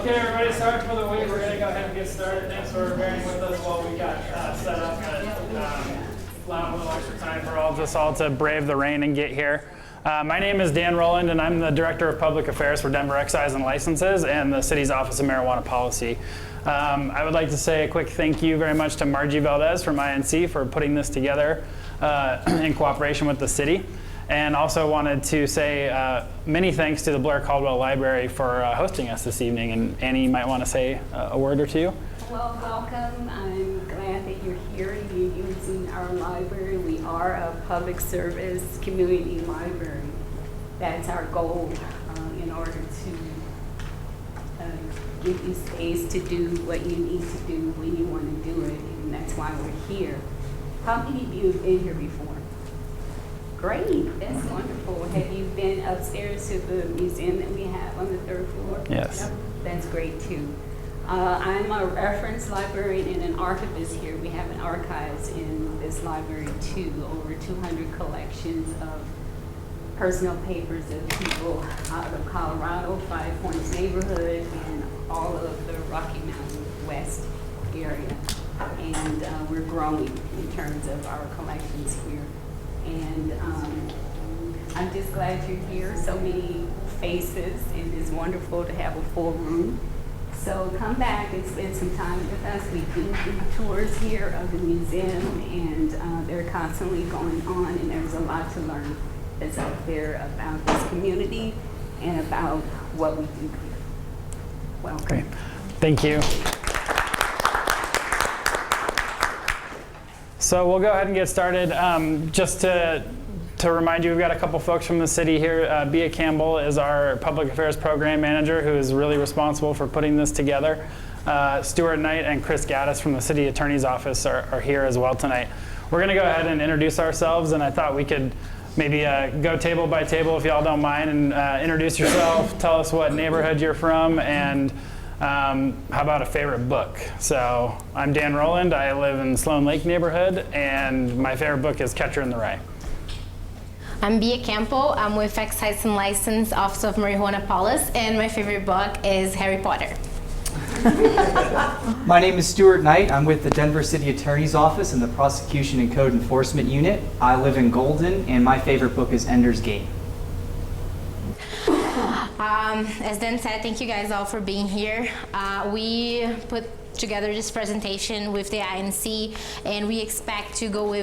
Okay, everybody, sorry for the wait. We're going to go ahead and get started. Thanks for bearing with us while we got set up. Allowed a little extra time for all of us all to brave the rain and get here. My name is Dan Rowland, and I'm the Director of Public Affairs for Denver Excise and Licenses and the city's Office of Marijuana Policy. I would like to say a quick thank you very much to Margie Valdez from INC for putting this together in cooperation with the city. And also wanted to say many thanks to the Blair Caldwell Library for hosting us this evening. And Annie, you might want to say a word or two. Well, welcome. I'm glad that you're here. You're using our library. We are a public service community library. That's our goal in order to give you space to do what you need to do when you want to do it. And that's why we're here. How many of you have been here before? Great, that's wonderful. Have you been upstairs to the museum that we have on the third floor? Yes. Yep. That's great too. I'm a reference librarian and an archivist here. We have an archives in this library too, over 200 collections of personal papers of people out of Colorado, Five Points neighborhood, and all of the Rocky Mountain West area. And we're growing in terms of our collections here. And I'm just glad you're here. So many faces, and it's wonderful to have a full room. So come back and spend some time with us. We do tours here of the museum, and they're constantly going on, and there's a lot to learn that's out there about this community and about what we do here. Welcome. Great. Thank you. So we'll go ahead and get started. Just to remind you, we've got a couple folks from the city here. Bea Campbell is our Public Affairs Program Manager, who is really responsible for putting this together. Stuart Knight and Chris Gaddis from the City Attorney's Office are here as well tonight. We're going to go ahead and introduce ourselves, and I thought we could maybe go table by table, if y'all don't mind, and introduce yourself, tell us what neighborhood you're from, and how about a favorite book? So I'm Dan Rowland. I live in Sloan Lake neighborhood, and my favorite book is Catcher in the Rye. I'm Bea Campbell. I'm with Excise and License, Office of Marijuana Policy, and my favorite book is Harry Potter. My name is Stuart Knight. I'm with the Denver City Attorney's Office in the Prosecution and Code Enforcement Unit. I live in Golden, and my favorite book is Ender's Game. As Dan said, thank you guys all for being here. We put together this presentation with the INC, and we expect to go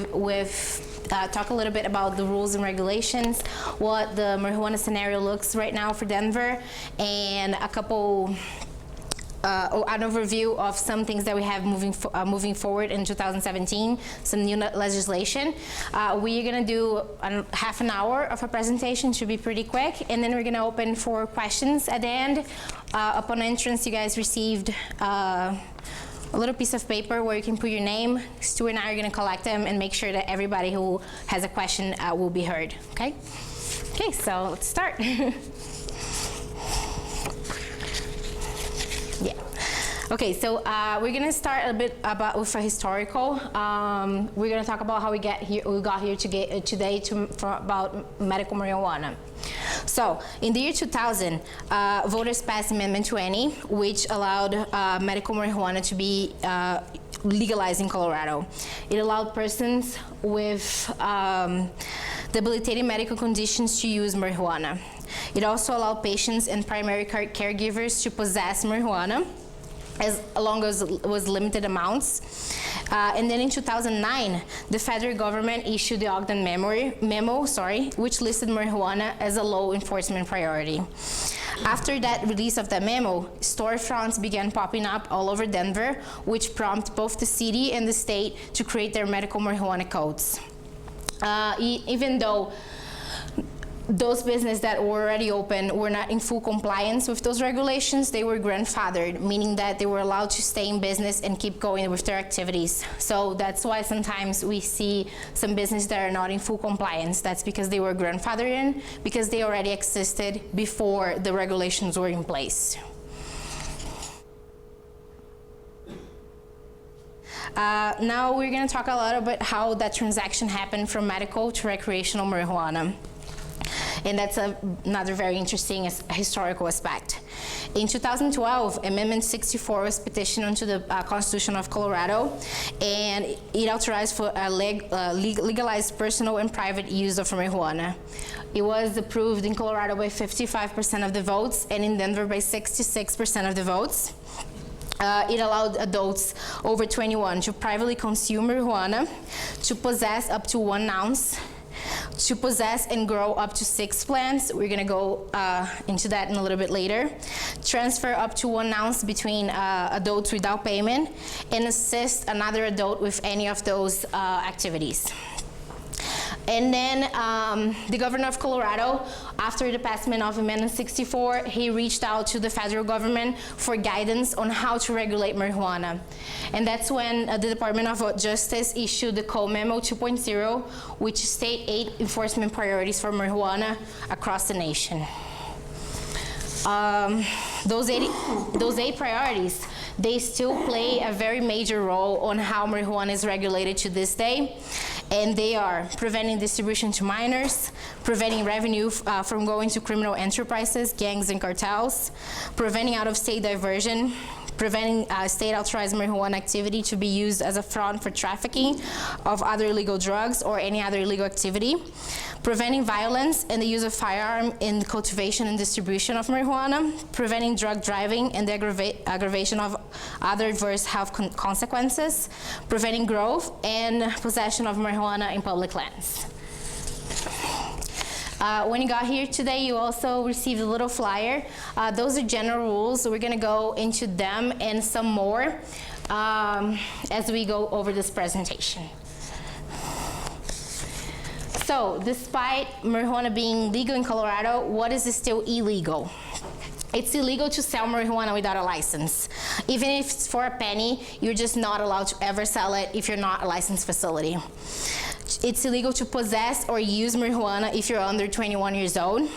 talk a little bit about the rules and regulations, what the marijuana scenario looks right now for Denver, and an overview of some things that we have moving forward in 2017, some new legislation. We're going to do half an hour of a presentation, should be pretty quick, and then we're going to open for questions at the end. Upon entrance, you guys received a little piece of paper where you can put your name. Stuart and I are going to collect them and make sure that everybody who has a question will be heard. Okay? Okay, so let's start. Yeah. Okay, so we're gonna start a bit with a historical. We're gonna talk about how we got here today about medical marijuana. So, in the year 2000, voters passed Amendment 20, which allowed medical marijuana to be legalized in Colorado. It allowed persons with debilitating medical conditions to use marijuana. It also allowed patients and primary caregivers to possess marijuana as long as it was limited amounts. And then in 2009, the federal government issued the Ogden memo, which listed marijuana as a law enforcement priority. After that release of the memo, storefronts began popping up all over Denver, which prompted both the city and the state to create their medical marijuana codes. Even though those businesses that were already open were not in full compliance with those regulations, they were grandfathered, meaning that they were allowed to stay in business and keep going with their activities. So that's why sometimes we see some businesses that are not in full compliance. That's because they were grandfathered in, because they already existed before the regulations were in place. Now we're going to talk a lot about how that transaction happened from medical to recreational marijuana. And that's another very interesting historical aspect. In 2012, Amendment 64 was petitioned onto the Constitution of Colorado, and it authorized for legalized personal and private use of marijuana. It was approved in Colorado by 55% of the votes, and in Denver by 66% of the votes. It allowed adults over 21 to privately consume marijuana, to possess up to 1 ounce, to possess and grow up to 6 plants. We're gonna go into that in a little bit later. Transfer up to 1 ounce between adults without payment, and assist another adult with any of those activities. And then the governor of Colorado, after the passment of Amendment 64, he reached out to the federal government for guidance on how to regulate marijuana. And that's when the Department of Justice issued the Code Memo 2.0, which state 8 enforcement priorities for marijuana across the nation. Those eight priorities, they still play a very major role on how marijuana is regulated to this day. And they are preventing distribution to minors, preventing revenue from going to criminal enterprises, gangs, and cartels, preventing out-of-state diversion, preventing state-authorized marijuana activity to be used as a front for trafficking of other illegal drugs or any other illegal activity, preventing violence and the use of firearm in the cultivation and distribution of marijuana, preventing drug driving and the aggravation of other adverse health consequences, preventing growth and possession of marijuana in public lands. When you got here today, you also received a little flyer. Those are general rules. We're gonna go into them and some more as we go over this presentation. So, despite marijuana being legal in Colorado, what is still illegal? It's illegal to sell marijuana without a license. Even if it's for a penny, you're just not allowed to ever sell it if you're not a licensed facility. It's illegal to possess or use marijuana if you're under 21 years old.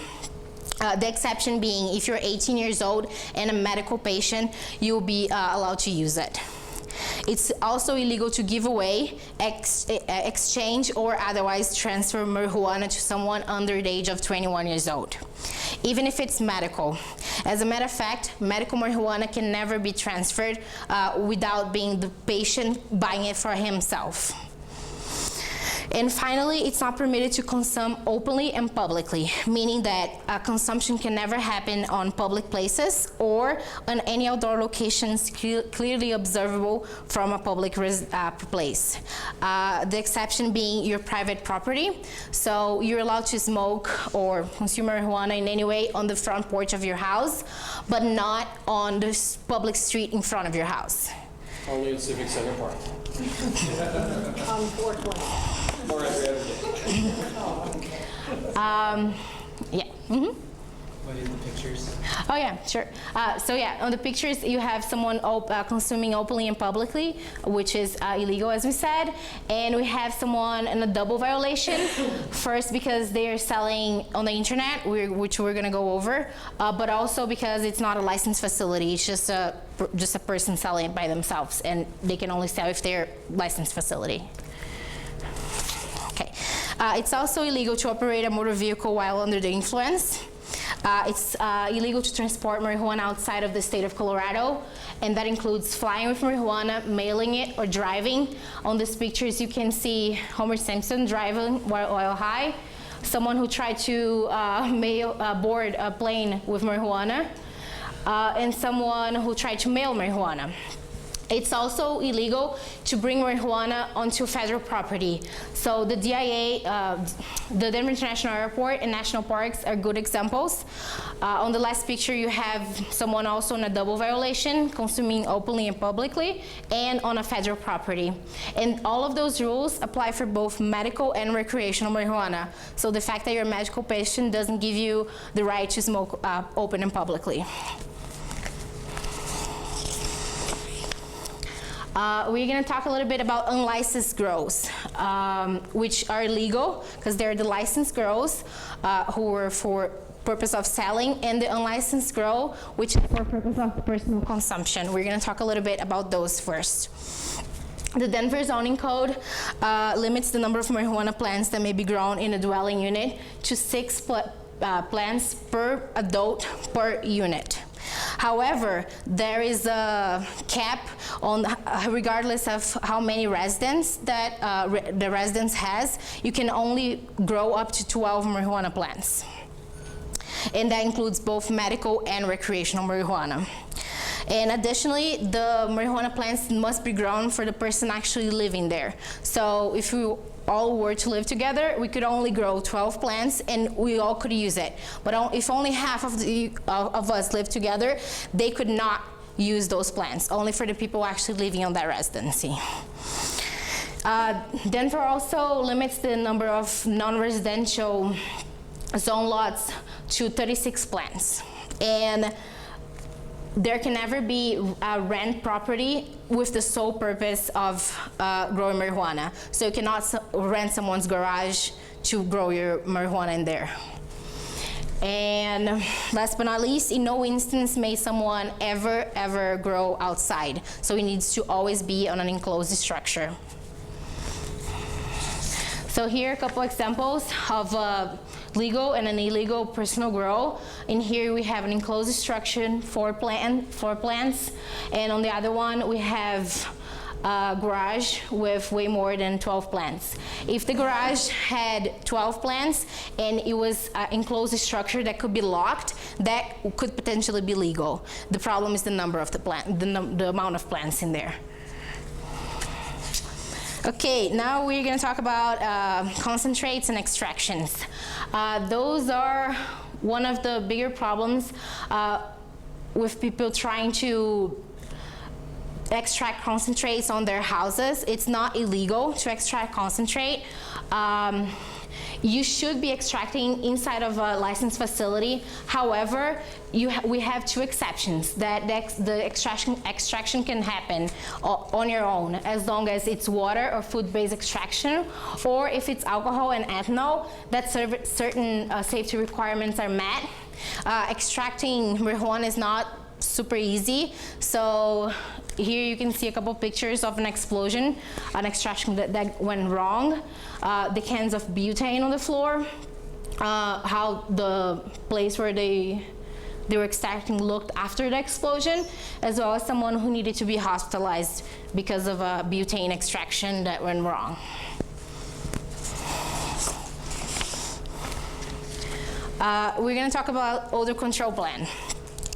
The exception being if you're 18 years old and a medical patient, you'll be allowed to use it. It's also illegal to give away, exchange, or otherwise transfer marijuana to someone under the age of 21 years old, even if it's medical. As a matter of fact, medical marijuana can never be transferred without being the patient buying it for himself. And finally, it's not permitted to consume openly and publicly, meaning that consumption can never happen on public places or on any outdoor locations clearly observable from a public place. The exception being your private property. So you're allowed to smoke or consume marijuana in any way on the front porch of your house, but not on the public street in front of your house. Only in Civic Center Park. On 420. Or every other day. Yeah. Mm-hmm. What is the pictures? Oh yeah, sure. So yeah, on the pictures you have someone consuming openly and publicly, which is illegal as we said, and we have someone in a double violation. First, because they are selling on the internet, which we're gonna go over, but also because it's not a licensed facility. It's just a person selling it by themselves, and they can only sell if they're licensed facility. Okay. It's also illegal to operate a motor vehicle while under the influence. It's illegal to transport marijuana outside of the state of Colorado, and that includes flying with marijuana, mailing it, or driving. On these pictures, you can see Homer Simpson driving while high, someone who tried to board a plane with marijuana, and someone who tried to mail marijuana. It's also illegal to bring marijuana onto federal property. So the DIA, the Denver International Airport and national parks are good examples. On the last picture, you have someone also on a double violation, consuming openly and publicly, and on a federal property. And all of those rules apply for both medical and recreational marijuana. So the fact that you're a medical patient doesn't give you the right to smoke open and publicly. We're going to talk a little bit about unlicensed grows, which are illegal because they're the licensed grows who are for purpose of selling, and the unlicensed grow, which is for purpose of personal consumption. We're going to talk a little bit about those first. The Denver zoning code limits the number of marijuana plants that may be grown in a dwelling unit to 6 plants per adult per unit. However, there is a cap on regardless of how many residents that the residence has, you can only grow up to 12 marijuana plants. And that includes both medical and recreational marijuana. And additionally, the marijuana plants must be grown for the person actually living there. So if we all were to live together, we could only grow 12 plants and we all could use it. But if only half of us live together, they could not use those plants, only for the people actually living on that residency. Denver also limits the number of non-residential zone lots to 36 plants. And there can never be a rent property with the sole purpose of growing marijuana. So you cannot rent someone's garage to grow your marijuana in there. And last but not least, in no instance may someone ever grow outside. So it needs to always be on an enclosed structure. So here are a couple examples of legal and an illegal personal grow. In here we have an enclosed structure, four plants, and on the other one we have a garage with way more than 12 plants. If the garage had 12 plants and it was an enclosed structure that could be locked, that could potentially be legal. The problem is the number of the amount of plants in there. Okay, now we're going to talk about concentrates and extractions. Those are one of the bigger problems with people trying to extract concentrates on their houses. It's not illegal to extract concentrate. You should be extracting inside of a licensed facility. However, we have two exceptions that the extraction can happen on your own, as long as it's water or food-based extraction, or if it's alcohol and ethanol, that certain safety requirements are met. Extracting marijuana is not super easy. So here you can see a couple pictures of an explosion, an extraction that went wrong. The cans of butane on the floor, how the place where they were extracting looked after the explosion, as well as someone who needed to be hospitalized because of a butane extraction that went wrong. We're going to talk about odor control plan.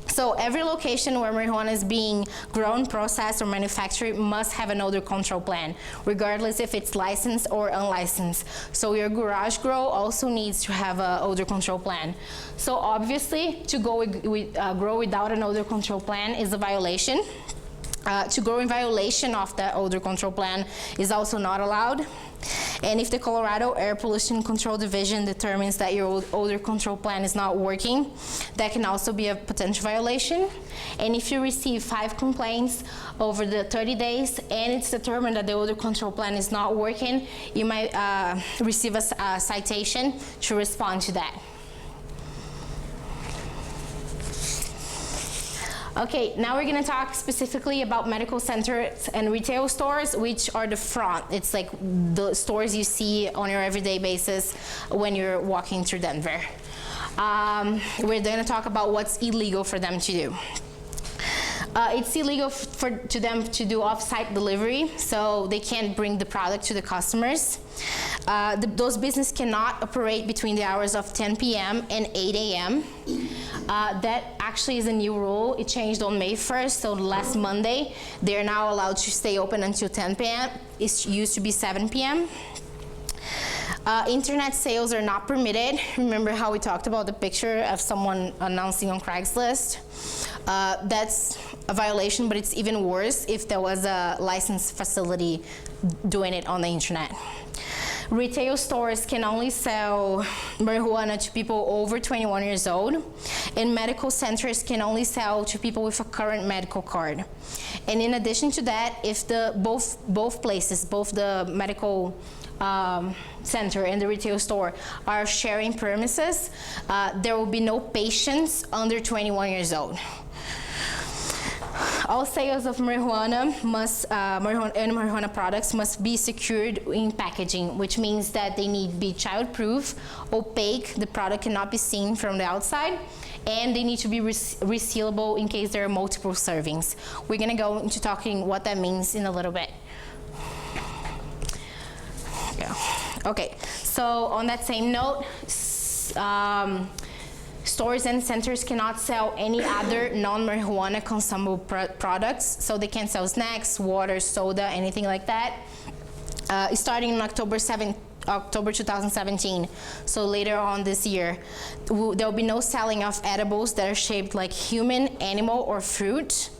So every location where marijuana is being grown, processed, or manufactured must have an odor control plan, regardless if it's licensed or unlicensed. So your garage grow also needs to have an odor control plan. So obviously, to grow without an odor control plan is a violation. To grow in violation of the odor control plan is also not allowed. And if the Colorado Air Pollution Control Division determines that your odor control plan is not working, that can also be a potential violation. And if you receive 5 complaints over the 30 days and it's determined that the odor control plan is not working, you might receive a citation to respond to that. Okay, now we're going to talk specifically about medical centers and retail stores, which are the front. It's like the stores you see on your everyday basis when you're walking through Denver. We're going to talk about what's illegal for them to do. It's illegal for them to do off-site delivery, so they can't bring the product to the customers. Those businesses cannot operate between the hours of 10 p.m. and 8 a.m. That actually is a new rule. It changed on May 1st, so last Monday. They're now allowed to stay open until 10 p.m. It used to be 7 p.m. Internet sales are not permitted. Remember how we talked about the picture of someone announcing on Craigslist? That's a violation, but it's even worse if there was a licensed facility doing it on the internet. Retail stores can only sell marijuana to people over 21 years old, and medical centers can only sell to people with a current medical card. And in addition to that, if both places, both the medical center and the retail store are sharing premises, there will be no patients under 21 years old. All sales of marijuana and marijuana products must be secured in packaging, which means that they need to be childproof, opaque, the product cannot be seen from the outside, and they need to be resealable in case there are multiple servings. We're gonna go into talking what that means in a little bit. Yeah. Okay, so on that same note, stores and centers cannot sell any other non-marijuana consumable products, so they can't sell snacks, water, soda, anything like that. Starting in October 2017, so later on this year, there will be no selling of edibles that are shaped like human, animal, or fruit.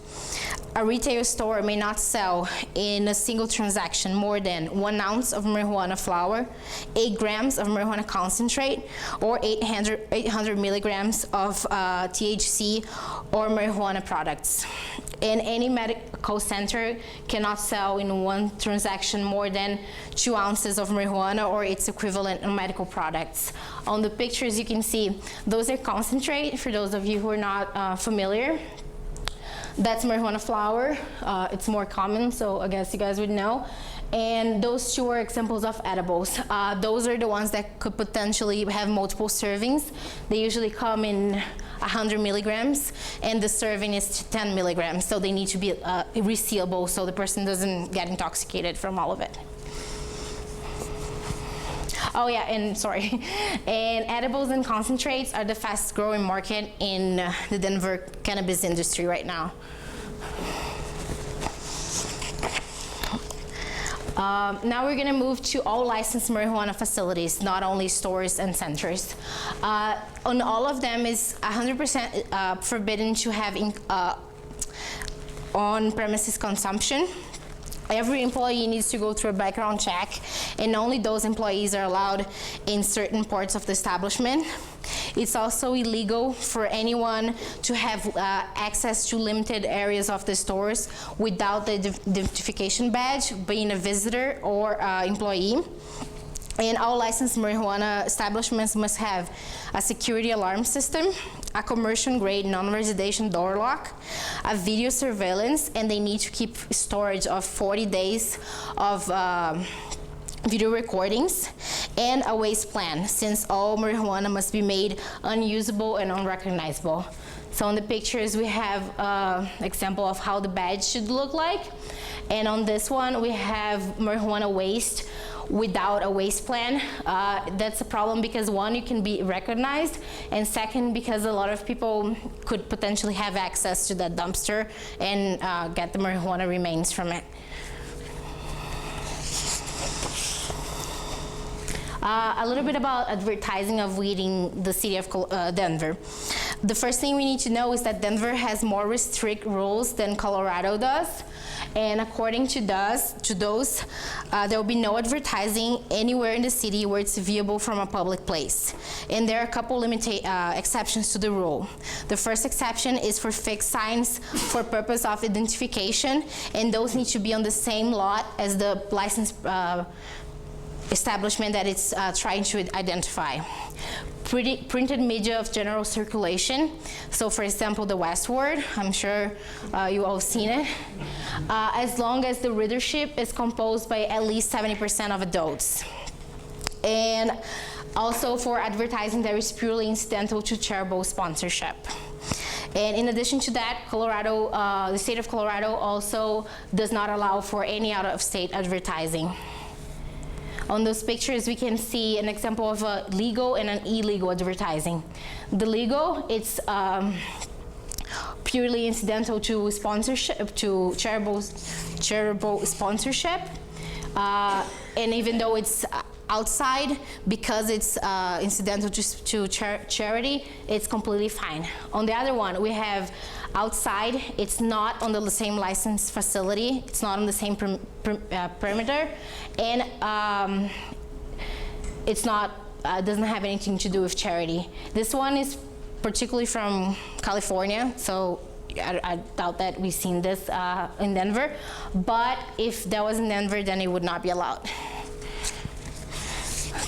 A retail store may not sell in a single transaction more than 1 ounce of marijuana flower, 8 grams of marijuana concentrate, or 800 milligrams of THC or marijuana products. And any medical center cannot sell in 1 transaction more than 2 ounces of marijuana or its equivalent in medical products. On the pictures you can see, those are concentrate, for those of you who are not familiar. That's marijuana flower. It's more common, so I guess you guys would know. And those 2 are examples of edibles. Those are the ones that could potentially have multiple servings. They usually come in 100 milligrams, and the serving is 10 milligrams, so they need to be resealable so the person doesn't get intoxicated from all of it. Oh yeah, and sorry. And edibles and concentrates are the fastest growing market in the Denver cannabis industry right now. Now we're gonna move to all licensed marijuana facilities, not only stores and centers. On all of them is 100% forbidden to have on-premises consumption. Every employee needs to go through a background check, and only those employees are allowed in certain parts of the establishment. It's also illegal for anyone to have access to limited areas of the stores without the identification badge, being a visitor or employee. And all licensed marijuana establishments must have a security alarm system, a commercial-grade non-residential door lock, a video surveillance, and they need to keep storage of 40 days of video recordings, and a waste plan, since all marijuana must be made unusable and unrecognizable. So in the pictures we have an example of how the badge should look like, and on this one we have marijuana waste without a waste plan. That's a problem because 1, you can be recognized, and 2nd, because a lot of people could potentially have access to that dumpster and get the marijuana remains from it. A little bit about advertising of weed in the city of Denver. The first thing we need to know is that Denver has more strict rules than Colorado does. And according to those, there will be no advertising anywhere in the city where it's viewable from a public place. And there are a couple exceptions to the rule. The first exception is for fixed signs for purpose of identification, and those need to be on the same lot as the licensed establishment that it's trying to identify. Printed media of general circulation, so for example the Westword, I'm sure you all seen it, as long as the readership is composed by at least 70% of adults. And also for advertising that is purely incidental to charitable sponsorship. And in addition to that, Colorado, the state of Colorado also does not allow for any out-of-state advertising. On those pictures, we can see an example of a legal and an illegal advertising. The legal, it's purely incidental to sponsorship, to charitable sponsorship. And even though it's outside, because it's incidental to charity, it's completely fine. On the other one, we have outside, it's not on the same licensed facility, it's not on the same perimeter, and it's not, doesn't have anything to do with charity. This one is particularly from California, so I doubt that we've seen this in Denver, but if that was in Denver, then it would not be allowed.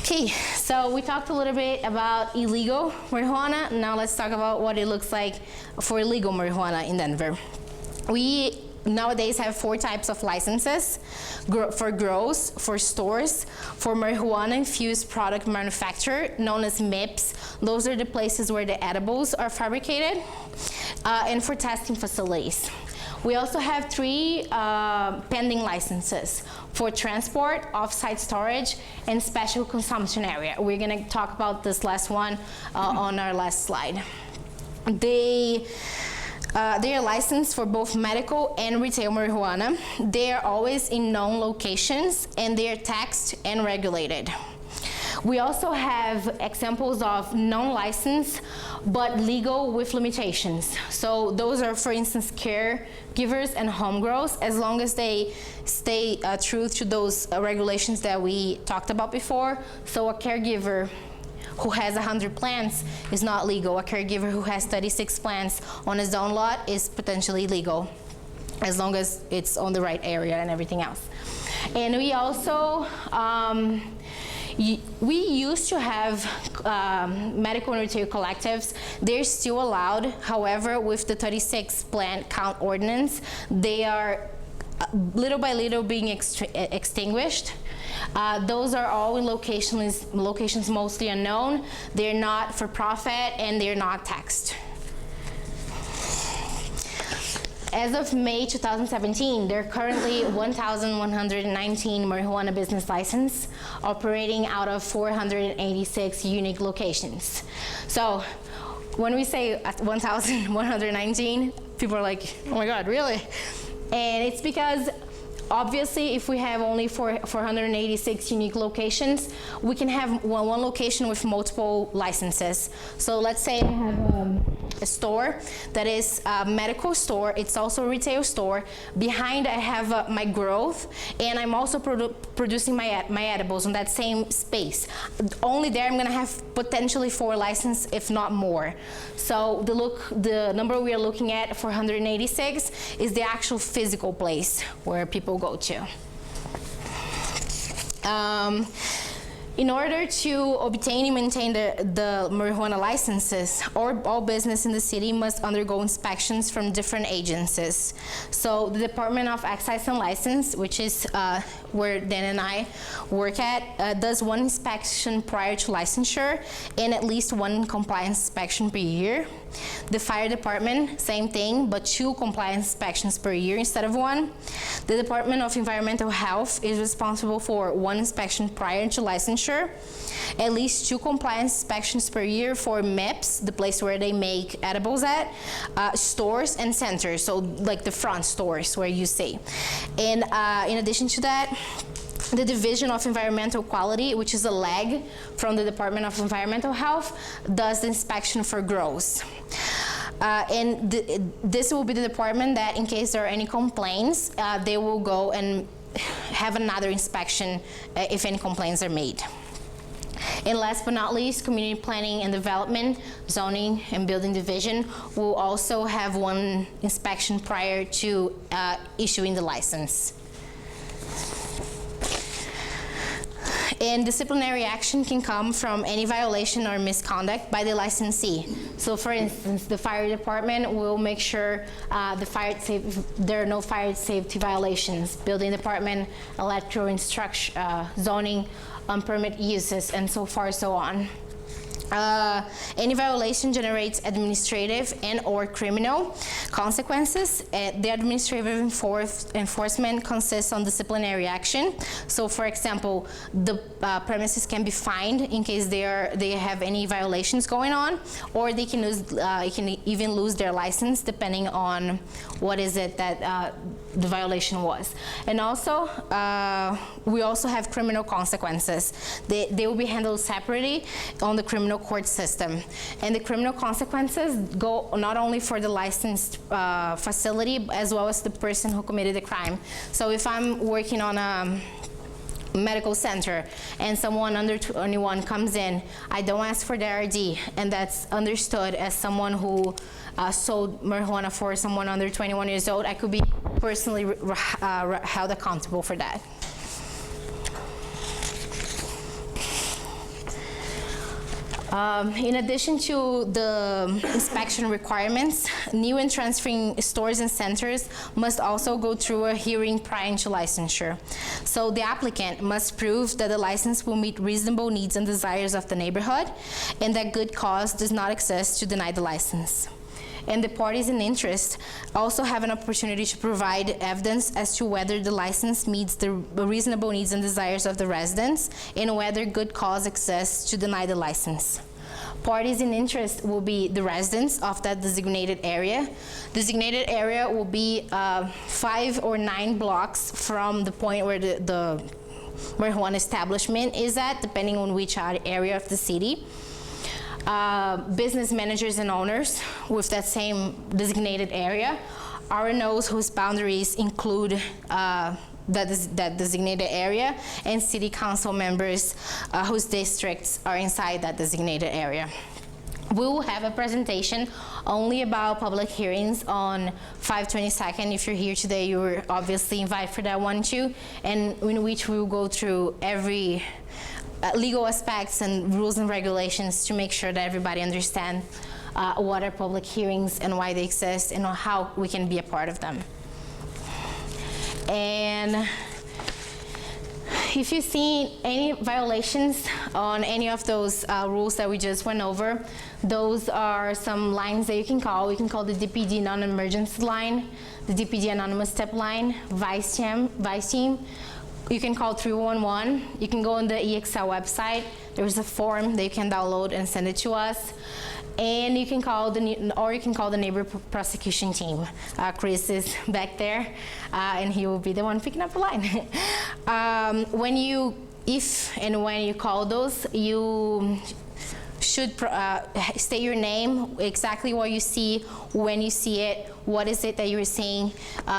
Okay, so we talked a little bit about illegal marijuana. Now let's talk about what it looks like for illegal marijuana in Denver. We nowadays have 4 types of licenses for grows, for stores, for marijuana-infused product manufacturer, known as MIPS. Those are the places where the edibles are fabricated, and for testing facilities. We also have 3 pending licenses for transport, off-site storage, and special consumption area. We're gonna talk about this last one on our last slide. They are licensed for both medical and retail marijuana. They are always in known locations, and they are taxed and regulated. We also have examples of non-licensed but legal with limitations. So those are, for instance, caregivers and home grows, as long as they stay true to those regulations that we talked about before. So a caregiver who has 100 plants is not legal. A caregiver who has 36 plants on his own lot is potentially legal, as long as it's on the right area and everything else. And we also, we used to have medical and retail collectives. They're still allowed. However, with the 36 plant count ordinance, they are little by little being extinguished. Those are all in locations mostly unknown. They're not for profit and they're not taxed. As of May 2017, there are currently 1,119 marijuana business licenses operating out of 486 unique locations. So when we say 1,119, people are like, oh my God, really? And it's because obviously, if we have only 486 unique locations, we can have one location with multiple licenses. So let's say I have a store that is a medical store. It's also a retail store. Behind, I have my growth, and I'm also producing my edibles on that same space. Only there, I'm going to have potentially 4 licenses, if not more. So the number we are looking at, 486, is the actual physical place where people go to. In order to obtain and maintain the marijuana licenses, all business in the city must undergo inspections from different agencies. So the Department of Excise and License, which is where Dan and I work at, does 1 inspection prior to licensure and at least 1 compliance inspection per year. The fire department, same thing, but 2 compliance inspections per year instead of 1. The Department of Environmental Health is responsible for 1 inspection prior to licensure, at least 2 compliance inspections per year for MIPS, the place where they make edibles at, stores and centers, so like the front stores where you see. And in addition to that, the Division of Environmental Quality, which is a leg from the Department of Environmental Health, does the inspection for grows. And this will be the department that, in case there are any complaints, they will go and have another inspection if any complaints are made. And last but not least, Community Planning and Development, Zoning and Building Division will also have 1 inspection prior to issuing the license. And disciplinary action can come from any violation or misconduct by the licensee. So for instance, the fire department will make sure there are no fire safety violations. Building department, electrical instruction, zoning, unpermitted uses, and so far so on. Any violation generates administrative and or criminal consequences. The administrative enforcement consists on disciplinary action. So for example, the premises can be fined in case they have any violations going on, or they can even lose their license depending on what is it that the violation was. And also, we also have criminal consequences. They will be handled separately on the criminal court system. And the criminal consequences go not only for the licensed facility, as well as the person who committed the crime. So if I'm working on a medical center and someone under 21 comes in, I don't ask for their ID, and that's understood as someone who sold marijuana for someone under 21 years old, I could be personally held accountable for that. In addition to the inspection requirements, new and transferring stores and centers must also go through a hearing prior to licensure. So the applicant must prove that the license will meet reasonable needs and desires of the neighborhood and that good cause does not exist to deny the license. And the parties in interest also have an opportunity to provide evidence as to whether the license meets the reasonable needs and desires of the residents and whether good cause exists to deny the license. Parties in interest will be the residents of that designated area. Designated area will be 5 or 9 blocks from the point where the marijuana establishment is at, depending on which area of the city. Business managers and owners with that same designated area, RNOs whose boundaries include that designated area, and city council members whose districts are inside that designated area. We will have a presentation only about public hearings on 5/22. If you're here today, you were obviously invited for that one too, and in which we will go through every legal aspects and rules and regulations to make sure that everybody understands what are public hearings and why they exist and how we can be a part of them. And if you see any violations on any of those rules that we just went over, those are some lines that you can call. We can call the DPD non-emergency line, the DPD anonymous tip line, Vice team. You can call 311. You can go on the EXL website. There's a form that you can download and send it to us. And you can call the neighbor prosecution team. Chris is back there, and he will be the one picking up the line. If and when you call those, you should state your name, exactly what you see, when you see it, what is it that you're seeing.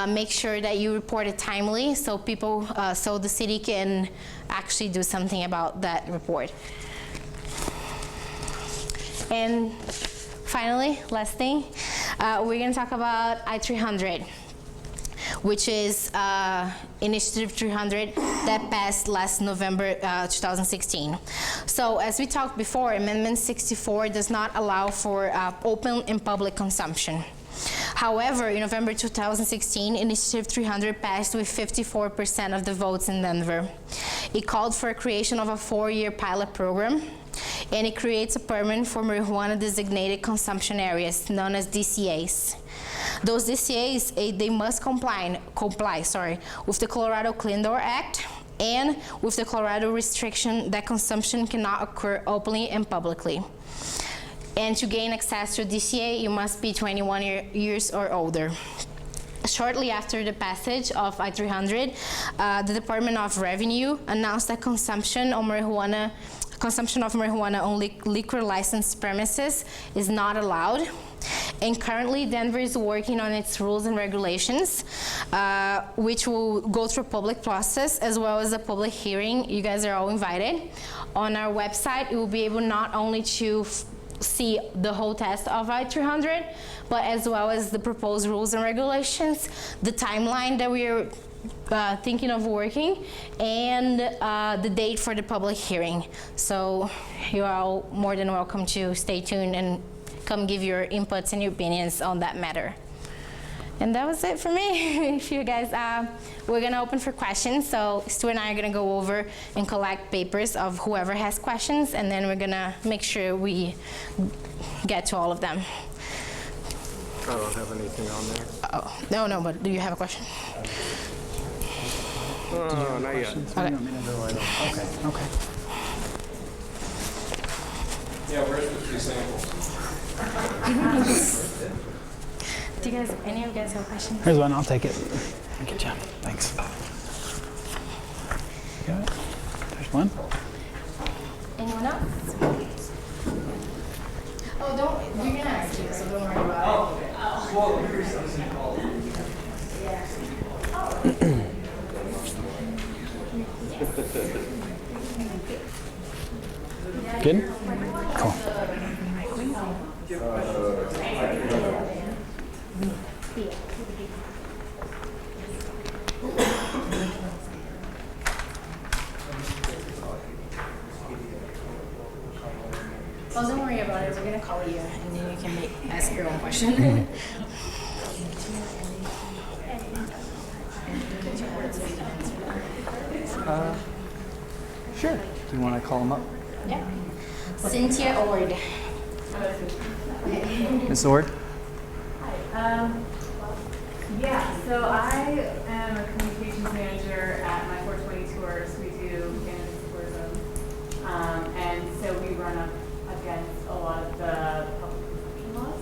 Make sure that you report it timely so so the city can actually do something about that report. And finally, last thing, we're going to talk about I-300, which is Initiative 300 that passed last November 2016. So as we talked before, Amendment 64 does not allow for open and public consumption. However, in November 2016, Initiative 300 passed with 54% of the votes in Denver. It called for a creation of a 4-year pilot program, and it creates a permit for marijuana designated consumption areas, known as DCAs. Those DCAs, they must comply with the Colorado Clean Door Act and with the Colorado restriction that consumption cannot occur openly and publicly. And to gain access to DCA, you must be 21 years or older. Shortly after the passage of I-300, the Department of Revenue announced that consumption of marijuana on liquor licensed premises is not allowed. And currently, Denver is working on its rules and regulations, which will go through a public process as well as a public hearing. You guys are all invited. On our website, you will be able not only to see the whole text of I-300, but as well as the proposed rules and regulations, the timeline that we are thinking of working, and the date for the public hearing. So you are all more than welcome to stay tuned and come give your inputs and your opinions on that matter. And that was it for me. If you guys, we're gonna open for questions. So Stu and I are gonna go over and collect papers of whoever has questions, and then we're gonna make sure we get to all of them. I don't have anything on there. Oh, no, but do you have a question? Not yet. Okay. Okay. Yeah, where's the 3 samples? Do you guys, any of you guys have questions? Here's one, I'll take it. Thank you, John. Thanks. Got it? There's one. Anyone else? Oh, we're gonna ask you, so don't worry about it. Good? Cool. Posso we're gonna call you, and then you can ask your own question. Sure. Do you want to call them up? Yeah. Cynthia Ord. Ms. Ord? Yeah, so I am a communications manager at my 420 tours. We do Kansas tourism. And so we run up against a lot of the public consumption laws.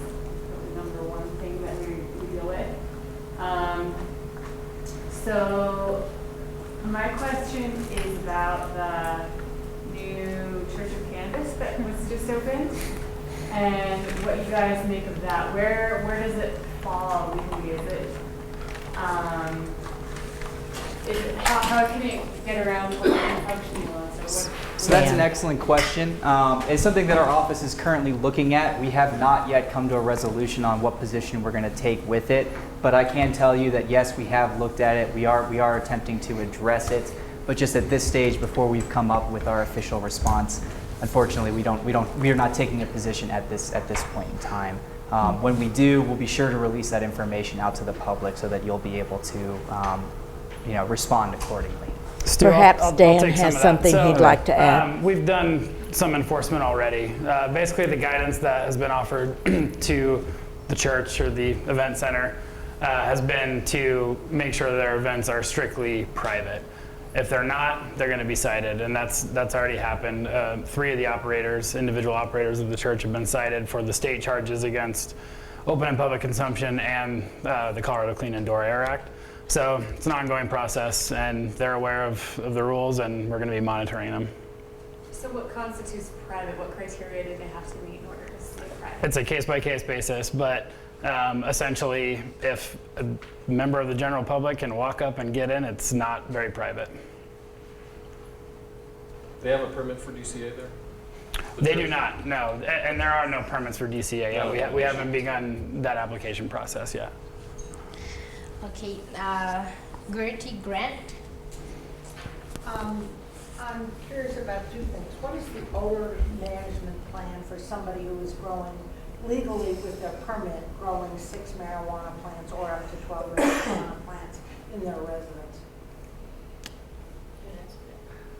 That's the number one thing that we deal with. So my question is about the new Church of Canvas that was just opened and what you guys make of that. Where does it fall legally? How can it get around public consumption laws? Or what? So that's an excellent question. It's something that our office is currently looking at. We have not yet come to a resolution on what position we're going to take with it, but I can tell you that yes, we have looked at it. We are attempting to address it, but just at this stage, before we've come up with our official response, unfortunately, we are not taking a position at this point in time. When we do, we'll be sure to release that information out to the public so that you'll be able to, respond accordingly. Stu, Perhaps Dan take some has of that. something he'd like to add. We've done some enforcement already. Basically, the guidance that has been offered to the church or the event center has been to make sure their events are strictly private. If they're not, they're going to be cited, and that's already happened. 3 of the individual operators of the church, have been cited for the state charges against open and public consumption and the Colorado Clean Indoor Air Act. So it's an ongoing process, and they're aware of the rules, and we're going to be monitoring them. So what constitutes private? What criteria do they have to meet in order to say private? It's a case-by-case basis, but essentially, if a member of the general public can walk up and get in, it's not very private. They have a permit for DCA there? They do not, no. And there are no permits for DCA yet. We haven't begun that application process yet. Okay, Gertie Grant. I'm curious about 2 things. What is the odor management plan for somebody who is growing legally with their permit, growing 6 marijuana plants or up to 12 marijuana plants in their residence?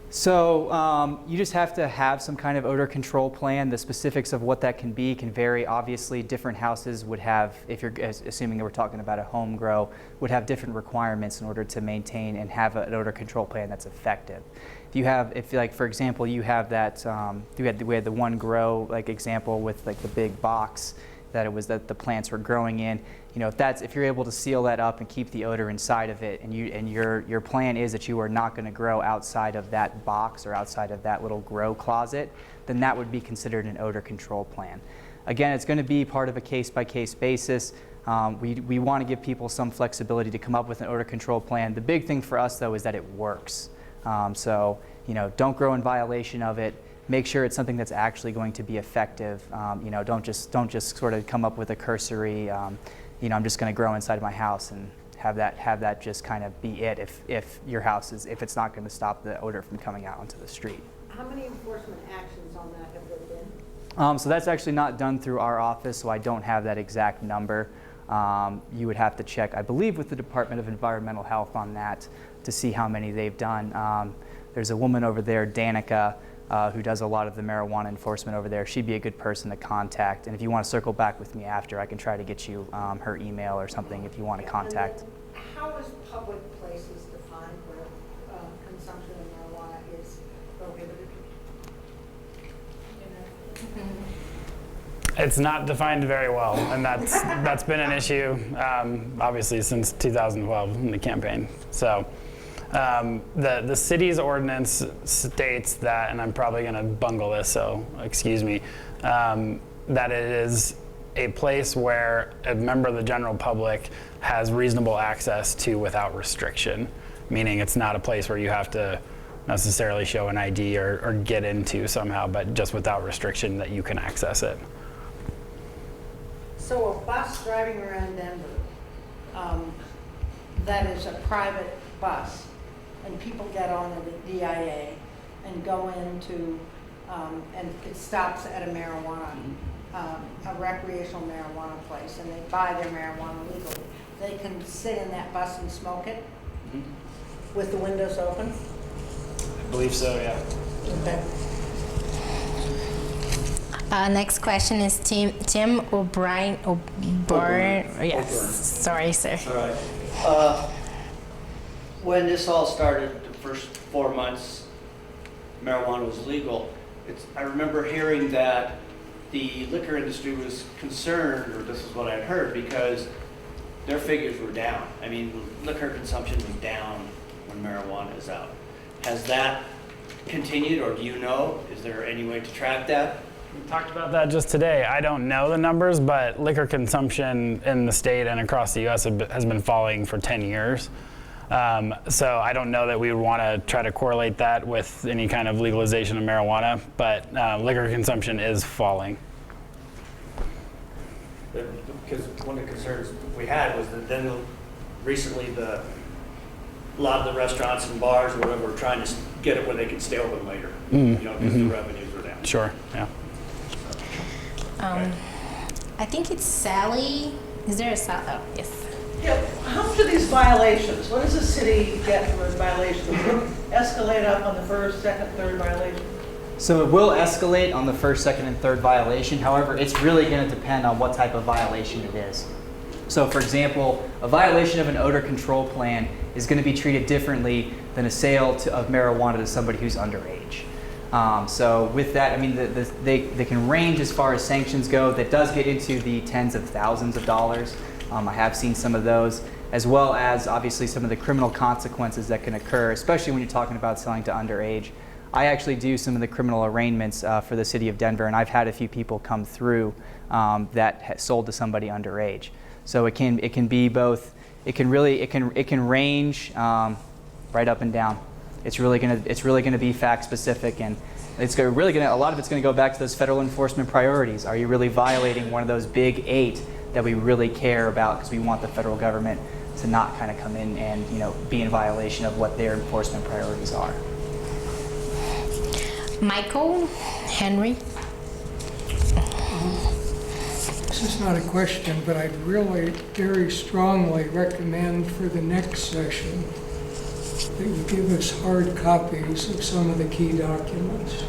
So you just have to have some kind of odor control plan. The specifics of what that can be can vary. Obviously, different houses would have, if you're assuming that we're talking about a home grow, would have different requirements in order to maintain and have an odor control plan that's effective. For example, you have that, we had the one grow example with the big box that the plants were growing in. If you're able to seal that up and keep the odor inside of it, and your plan is that you are not going to grow outside of that box or outside of that little grow closet, then that would be considered an odor control plan. Again, it's going to be part of a case-by-case basis. We want to give people some flexibility to come up with an odor control plan. The big thing for us, though, is that it works. So don't grow in violation of it. Make sure it's something that's actually going to be effective. Don't just sort of come up with a cursory, I'm just going to grow inside of my house and have that just kind of be it. If your house if it's not going to stop the odor from coming out onto the street. How many enforcement actions on that have there been? So that's actually not done through our office, so I don't have that exact number. You would have to check, I believe, with the Department of Environmental Health on that to see how many they've done. There's a woman over there, Danica, who does a lot of the marijuana enforcement over there. She'd be a good person to contact. And if you want to circle back with me after, I can try to get you her email or something if you want to contact. And then how is public places defined where consumption of marijuana is prohibited? It's not defined very well, and that's been an issue, obviously, since 2012 in the campaign. So the city's ordinance states that, and I'm probably going to bungle this, so excuse me, that it is a place where a member of the general public has reasonable access to without restriction, meaning it's not a place where you have to necessarily show an ID or get into somehow, but just without restriction that you can access it. So a bus driving around Denver, that is a private bus, and people get on at the DIA and go into, and it stops at a marijuana a recreational marijuana place and they buy their marijuana legally, they can sit in that bus and smoke it with the windows open? I believe so, yeah. Okay. Next question is Tim O'Brien. Yes, sorry, sir. All right. When this all started, the first 4 months, marijuana was legal. I remember hearing that the liquor industry was concerned, or this is what I heard, because their figures were down. I mean, liquor consumption was down when marijuana is out. Has that continued, or do you know? Is there any way to track that? We talked about that just today. I don't know the numbers, but liquor consumption in the state and across the U.S. has been falling for 10 years. So I don't know that we would want to try to correlate that with any kind of legalization of marijuana, but liquor consumption is falling. Because one of the concerns we had was that then recently a lot of the restaurants and bars or whatever were trying to get it where they could stay open later, because the revenues were down. Sure, yeah. I think it's Sally. Is there a Sally? Oh, yes. Yeah, how much are these violations? What does the city get for a violation? Will it escalate up on the first, second, third violation? So it will escalate on the first, second, and third violation. However, it's really going to depend on what type of violation it is. So for example, a violation of an odor control plan is going to be treated differently than a sale of marijuana to somebody who's underage. So with that, I mean, they can range as far as sanctions go. That does get into the tens of thousands of dollars. I have seen some of those, as well as obviously some of the criminal consequences that can occur, especially when you're talking about selling to underage. I actually do some of the criminal arraignments for the city of Denver, and I've had a few people come through that sold to somebody underage. So it can be both. It can range right up and down. It's really gonna be fact specific, and a lot of it's gonna go back to those federal enforcement priorities. Are you really violating one of those big 8 that we really care about, because we want the federal government to not kind of come in and be in violation of what their enforcement priorities are. Michael Henry. This is not a question, but I'd really very strongly recommend for the next session that you give us hard copies of some of the key documents.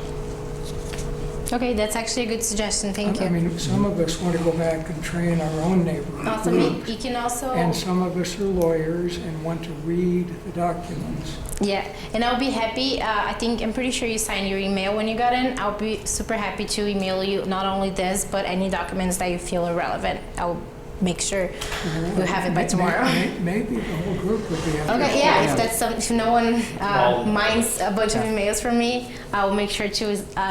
Okay, that's actually a good suggestion. Thank you. I mean, some of us want to go back and train our own neighborhood Awesome. groups, You can also. and some of us are lawyers and want to read the documents. Yeah, and I'll be happy. I'm pretty sure you signed your email when you got in. I'll be super happy to email you not only this, but any documents that you feel are relevant. I'll make sure we'll have it by tomorrow. Maybe the whole group would be interested. Okay, yeah, if no one minds a bunch of emails from me, I'll make sure to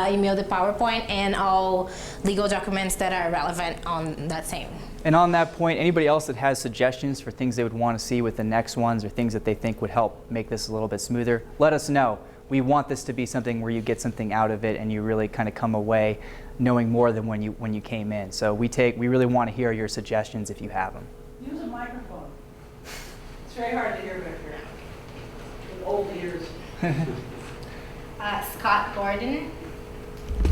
email the PowerPoint and all legal documents that are relevant on that same. And on that point, anybody else that has suggestions for things they would want to see with the next ones, or things that they think would help make this a little bit smoother, let us know. We want this to be something where you get something out of it and you really kind of come away knowing more than when you came in. So we really want to hear your suggestions if you have them. Use a microphone. It's very hard to hear back here. With old ears. Scott Gordon.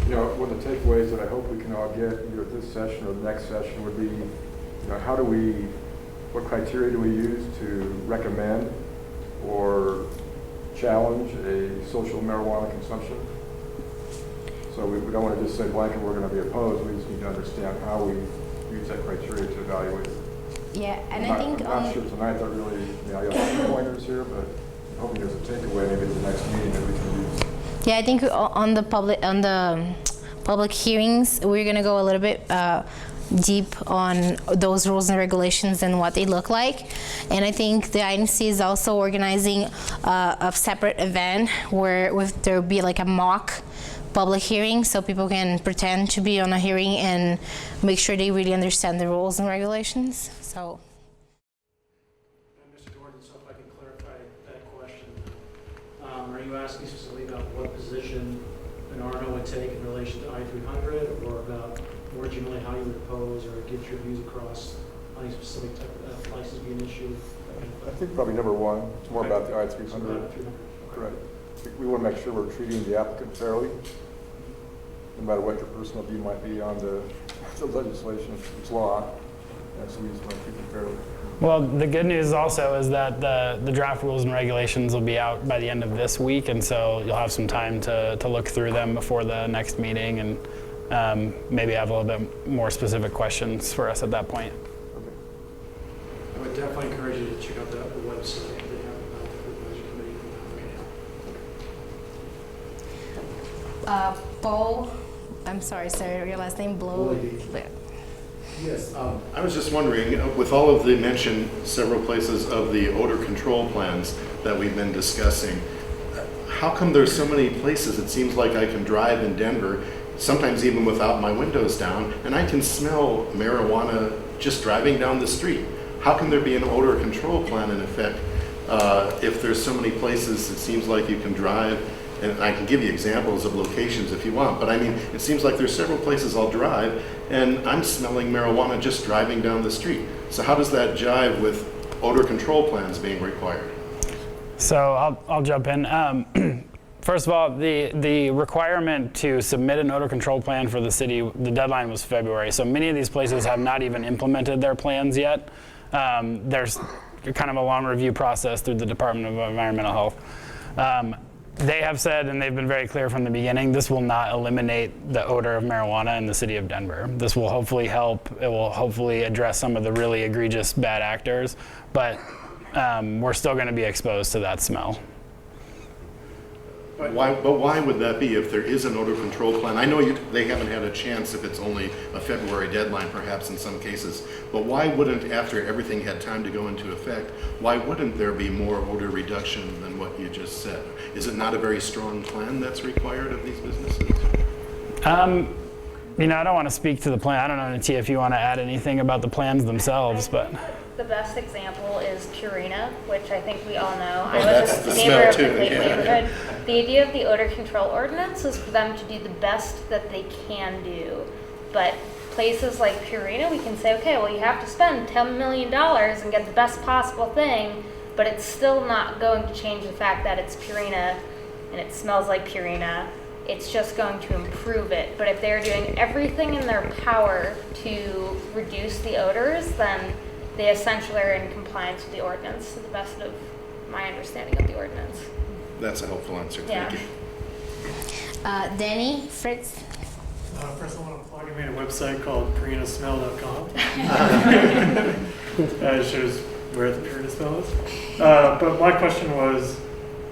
One of the takeaways that I hope we can all get either at this session or the next session would be, what criteria do we use to recommend or challenge a social marijuana consumption? So we don't want to just say blanket, we're going to be opposed. We just need to understand how we use that criteria to evaluate it. Yeah, and I'm not sure tonight that really, I got some pointers here, but I'm hoping there's a takeaway maybe at the next meeting that we can use. Yeah, I think on the public hearings, we're gonna go a little bit deep on those rules and regulations and what they look like. And I think the INC is also organizing a separate event where there will be like a mock public hearing, so people can pretend to be on a hearing and make sure they really understand the rules and regulations. So. Mr. Gordon, so if I can clarify that question, are you asking specifically about what position an RNO would take in relation to I-300, or about more generally how you would oppose or get your views across on a specific type of license being issued? I think probably number one, it's more about the I-300. So about I-300. Correct. We want to make sure we're treating the applicant fairly. no matter what your personal view might be on the legislation, it's law. And so we just want to keep it fairly. Well, the good news also is that the draft rules and regulations will be out by the end of this week, and so you'll have some time to look through them before the next meeting and maybe have a little bit more specific questions for us at that point. I would definitely encourage you to check out the website they have about the advisory committee and how it can help. Bo, I'm sorry, sir, your last name, Blow. Yes, I was just wondering, with all of the mention several places of the odor control plans that we've been discussing, how come there's so many places? It seems like I can drive in Denver, sometimes even without my windows down, and I can smell marijuana just driving down the street. How can there be an odor control plan in effect if there's so many places it seems like you can drive? And I can give you examples of locations if you want, but I mean, it seems like there's several places I'll drive and I'm smelling marijuana just driving down the street. So how does that jive with odor control plans being required? So I'll jump in. First of all, the requirement to submit an odor control plan for the city, the deadline was February. So many of these places have not even implemented their plans yet. There's kind of a long review process through the Department of Environmental Health. They have said, and they've been very clear from the beginning, this will not eliminate the odor of marijuana in the city of Denver. This will hopefully help. It will hopefully address some of the really egregious bad actors, but we're still going to be exposed to that smell. But why would that be if there is an odor control plan? I know they haven't had a chance if it's only a February deadline perhaps in some cases, but why wouldn't, after everything had time to go into effect, why wouldn't there be more odor reduction than what you just said? Is it not a very strong plan that's required of these businesses? You know, I don't want to speak to the plan. I don't know, Natia, if you want to add anything about the plans themselves, but. The best example is Purina, which I think we all know. Oh, I was that's a the neighbor smell of too, the yeah. neighborhood. The idea of the odor control ordinance is for them to do the best that they can do. But places like Purina, we can say, okay, well, you have to spend $10 million and get the best possible thing, but it's still not going to change the fact that it's Purina and it smells like Purina. It's just going to improve it. But if they're doing everything in their power to reduce the odors, then they essentially are in compliance with the ordinance, to the best of my understanding of the ordinance. That's a helpful answer. Yeah. Thank you. Danny, Fritz. First, I want to plug. I made a website called purinasmell.com. It shows where the Purina smell is. But my question was,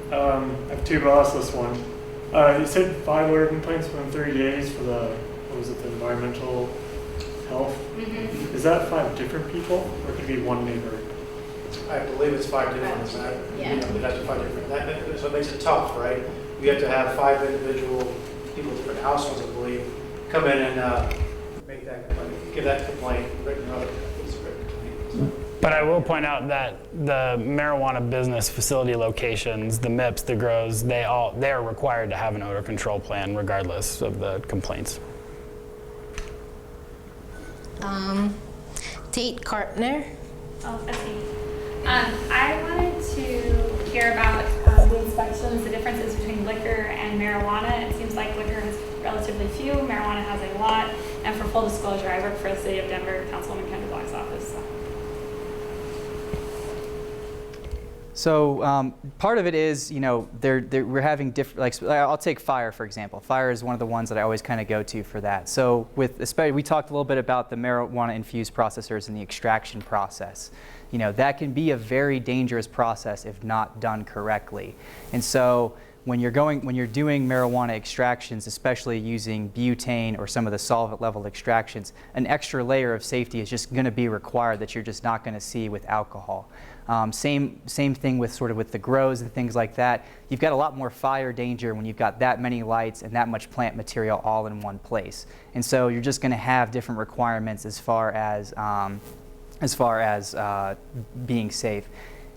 I have two, but I'll ask this one. You said 5 odor complaints within 30 days for the environmental health. Mm-hmm. Is that 5 different people, or could it be one neighbor? I believe it's 5 different, isn't it? Yeah. You know, that's 5 different. So it makes it tough, right? You have to have 5 individual people, different households, I believe, come in and make that complaint, give that complaint, written out. It's a written complaint. But I will point out that the marijuana business facility locations, the MIPS, the grows, they are required to have an odor control plan regardless of the complaints. Tate Kartner. Oh, that's me. I wanted to hear about the inspections, the differences between liquor and marijuana. It seems like liquor has relatively few, marijuana has a lot. And for full disclosure, I work for the City of Denver, Councilwoman Kendra Black's office. So part of it is, you know, we're having different, like I'll take fire, for example. Fire is one of the ones that I always kind of go to for that. So especially, we talked a little bit about the marijuana-infused processors and the extraction process. You know, that can be a very dangerous process if not done correctly. And so when you're doing marijuana extractions, especially using butane or some of the solvent level extractions, an extra layer of safety is just going to be required that you're just not going to see with alcohol. Same thing with with the grows and things like that. You've got a lot more fire danger when you've got that many lights and that much plant material all in one place. And so you're just going to have different requirements as far as being safe.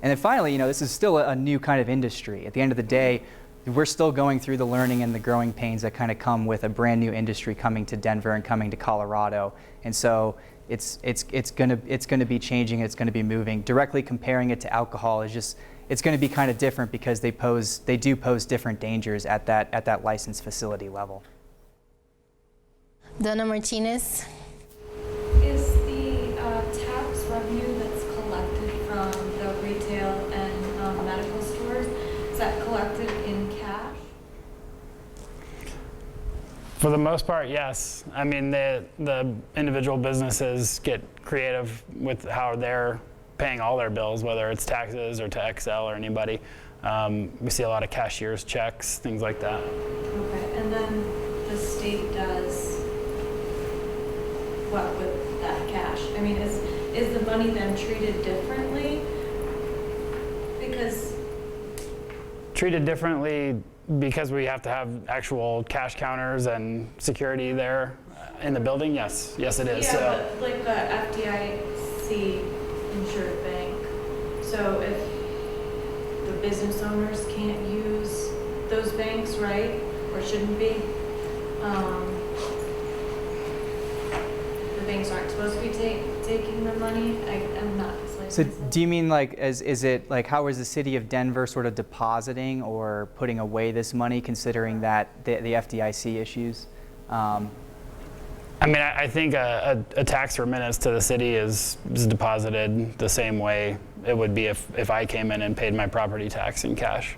And then finally, you know, this is still a new kind of industry. At the end of the day, we're still going through the learning and the growing pains that kind of come with a brand new industry coming to Denver and coming to Colorado. And so it's going to be changing. It's going to be moving. Directly comparing it to alcohol is just, it's going to be kind of different because they do pose different dangers at that licensed facility level. Donna Martinez. Is the tax revenue that's collected from the retail and medical stores, is that collected in cash? For the most part, yes. I mean, the individual businesses get creative with how they're paying all their bills, whether it's taxes or to XL or anybody. We see a lot of cashier's checks, things like that. Okay, and then the state does what with that cash? I mean, is the money then treated differently? Because Treated differently because we have to have actual cash counters and security there in the building? Yes, yes it is. yeah, but like the FDIC insured bank. So if the business owners can't use those banks, right, or shouldn't be, the banks aren't supposed to be taking the money. I'm not. So do you mean like, is it like, how is the city of Denver sort of depositing or putting away this money, considering that the FDIC issues? I mean, I think a tax remittance to the city is deposited the same way it would be if I came in and paid my property tax in cash.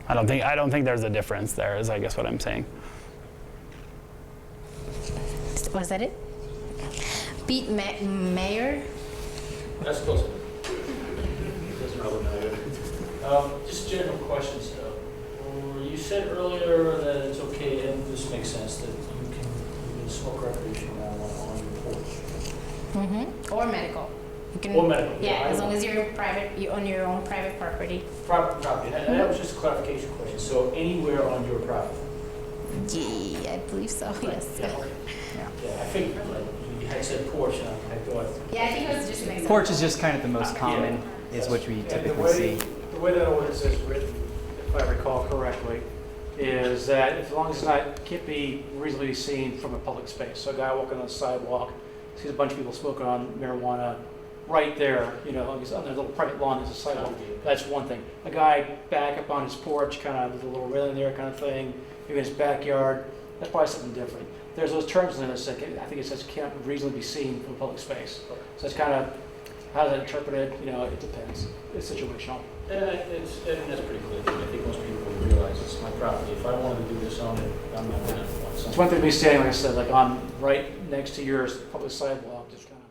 I don't think there's a difference there, is I guess what I'm saying. Was that it? Pete Mayer. That's close. Doesn't really matter. Just general questions. You said earlier that it's okay, and this makes sense, that you can smoke recreational marijuana on your porch. Mm-hmm. Or medical. You can, Or medical. Yeah, as long as you're on your own private property. Private property. And that was just a clarification question. So anywhere on your property? Yeah, I believe so. Yes. Yeah, okay. Yeah, I think like you had said porch, and I thought. Yeah, I think it was just an example. Porch is just kind of the most common, is what we typically see. The way that ordinance is written, if I recall correctly, is that as long as it can't be reasonably seen from a public space. So a guy walking on the sidewalk sees a bunch of people smoking on marijuana right there, you know, he's on their little private lawn, there's a sidewalk. That's one thing. A guy back up on his porch, kind of with a little railing there kind of thing, maybe in his backyard, that's probably something different. There's those terms in this, I think it says can't reasonably be seen from a public space. So it's kind of, how is that interpreted? You know, it depends. It's situational. That's pretty clear. I think most people would realize it's my property. If I wanted to do this on it, I'm not going to want something. It's one thing to be standing, like I said, like on right next to your public sidewalk, just kind of.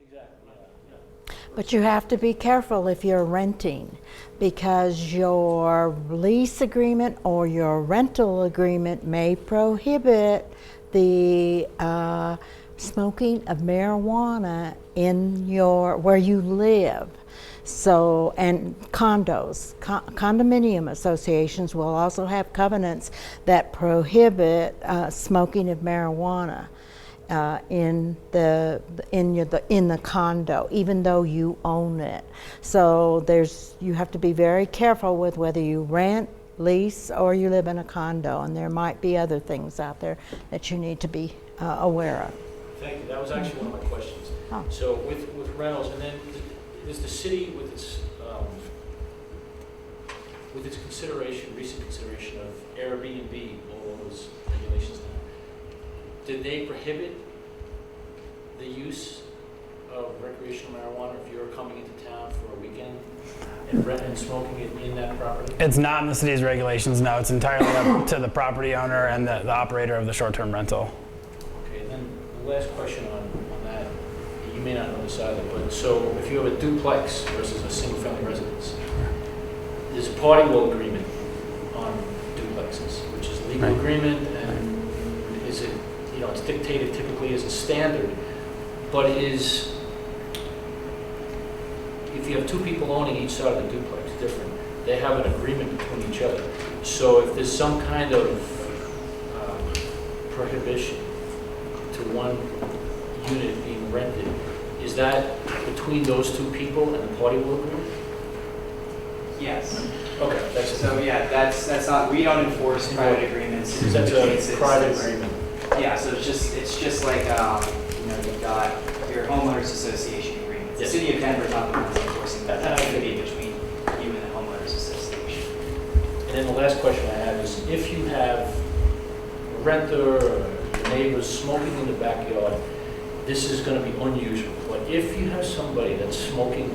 Exactly, yeah. But you have to be careful if you're renting, because your lease agreement or your rental agreement may prohibit the smoking of marijuana in where you live. So, and condos, condominium associations will also have covenants that prohibit smoking of marijuana in the condo, even though you own it. So you have to be very careful with whether you rent, lease, or you live in a condo, and there might be other things out there that you need to be aware of. Thank you. That was actually one of my questions. Oh. So with rentals, and then is the city with its consideration, recent consideration of Airbnb, all those regulations now, did they prohibit the use of recreational marijuana if you're coming into town for a weekend and smoking it in that property? It's not in the city's regulations, no. It's entirely up to the property owner and the operator of the short-term rental. Okay, and then the last question on that, you may not know this either, but so if you have a duplex versus a single-family residence, there's a party wall agreement on duplexes, which is a legal agreement, and is it, you know, it's dictated typically as a standard, but if you have two people owning each side of the duplex, different, they have an agreement between each other. So if there's some kind of prohibition to one unit being rented, is that between those two people and the party wall agreement? Yes. Okay, that's it. So yeah, that's not, we don't enforce private agreements. That's a private agreement. Yeah, so it's just like, you know, you've got your homeowners association agreements. The city of Denver is not the ones enforcing that. That should be between you and the homeowners association. And then the last question I have is, if you have renter or your neighbor smoking in the backyard, this is going to be unusual. But if you have somebody that's smoking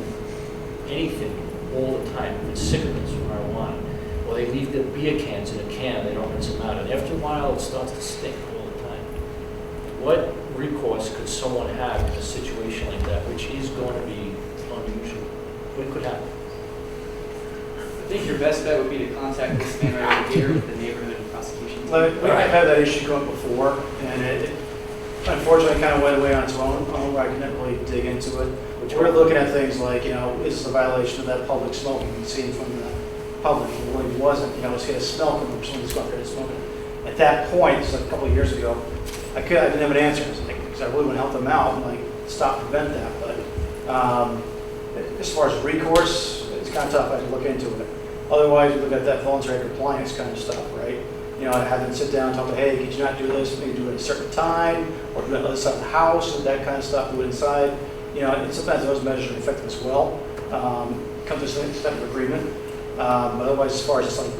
anything all the time, if it's cigarettes or marijuana, or they leave their beer cans in a can, they don't rinse them out, and after a while it starts to stink all the time. What recourse could someone have in a situation like that, which is going to be unusual? What could happen? I think your best bet would be to contact this man right here with the neighborhood and prosecution team. We've had that issue going before, and it unfortunately kind of went away on its own. I didn't really dig into it. We're looking at things like, is this a violation of that public smoking seen from the public? It really wasn't. It's going to smell from someone's going there smoking. At that point, this was a couple of years ago, I didn't have an answer because I really want to help them out and stop, prevent that. But as far as recourse, it's kind of tough. I have to look into it. Otherwise, we look at that voluntary compliance kind of stuff, right? Have them sit down and talk about, hey, could you not do this? Maybe do it at a certain time, or do it on the other side of the house, and that kind of stuff. Do it inside. And sometimes those measures are effective as well. Come to some type of agreement. But otherwise, as far as just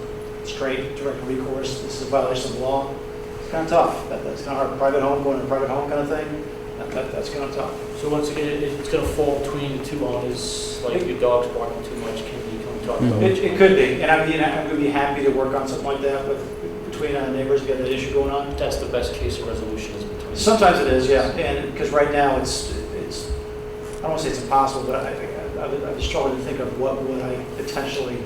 straight direct recourse, this is a violation of the law. It's kind of tough. That's kind of hard. Private home, going to a private home kind of thing. That's kind of tough. So once again, it's going to fall between the two owners, like your dog's barking too much, can you come talk about it? It could be, and I'm going to be happy to work on something like that between neighbors to get that issue going on. That's the best case of resolution is between. Sometimes it is, yeah, and because right now it's I don't want to say it's impossible, but I was struggling to think of what would I potentially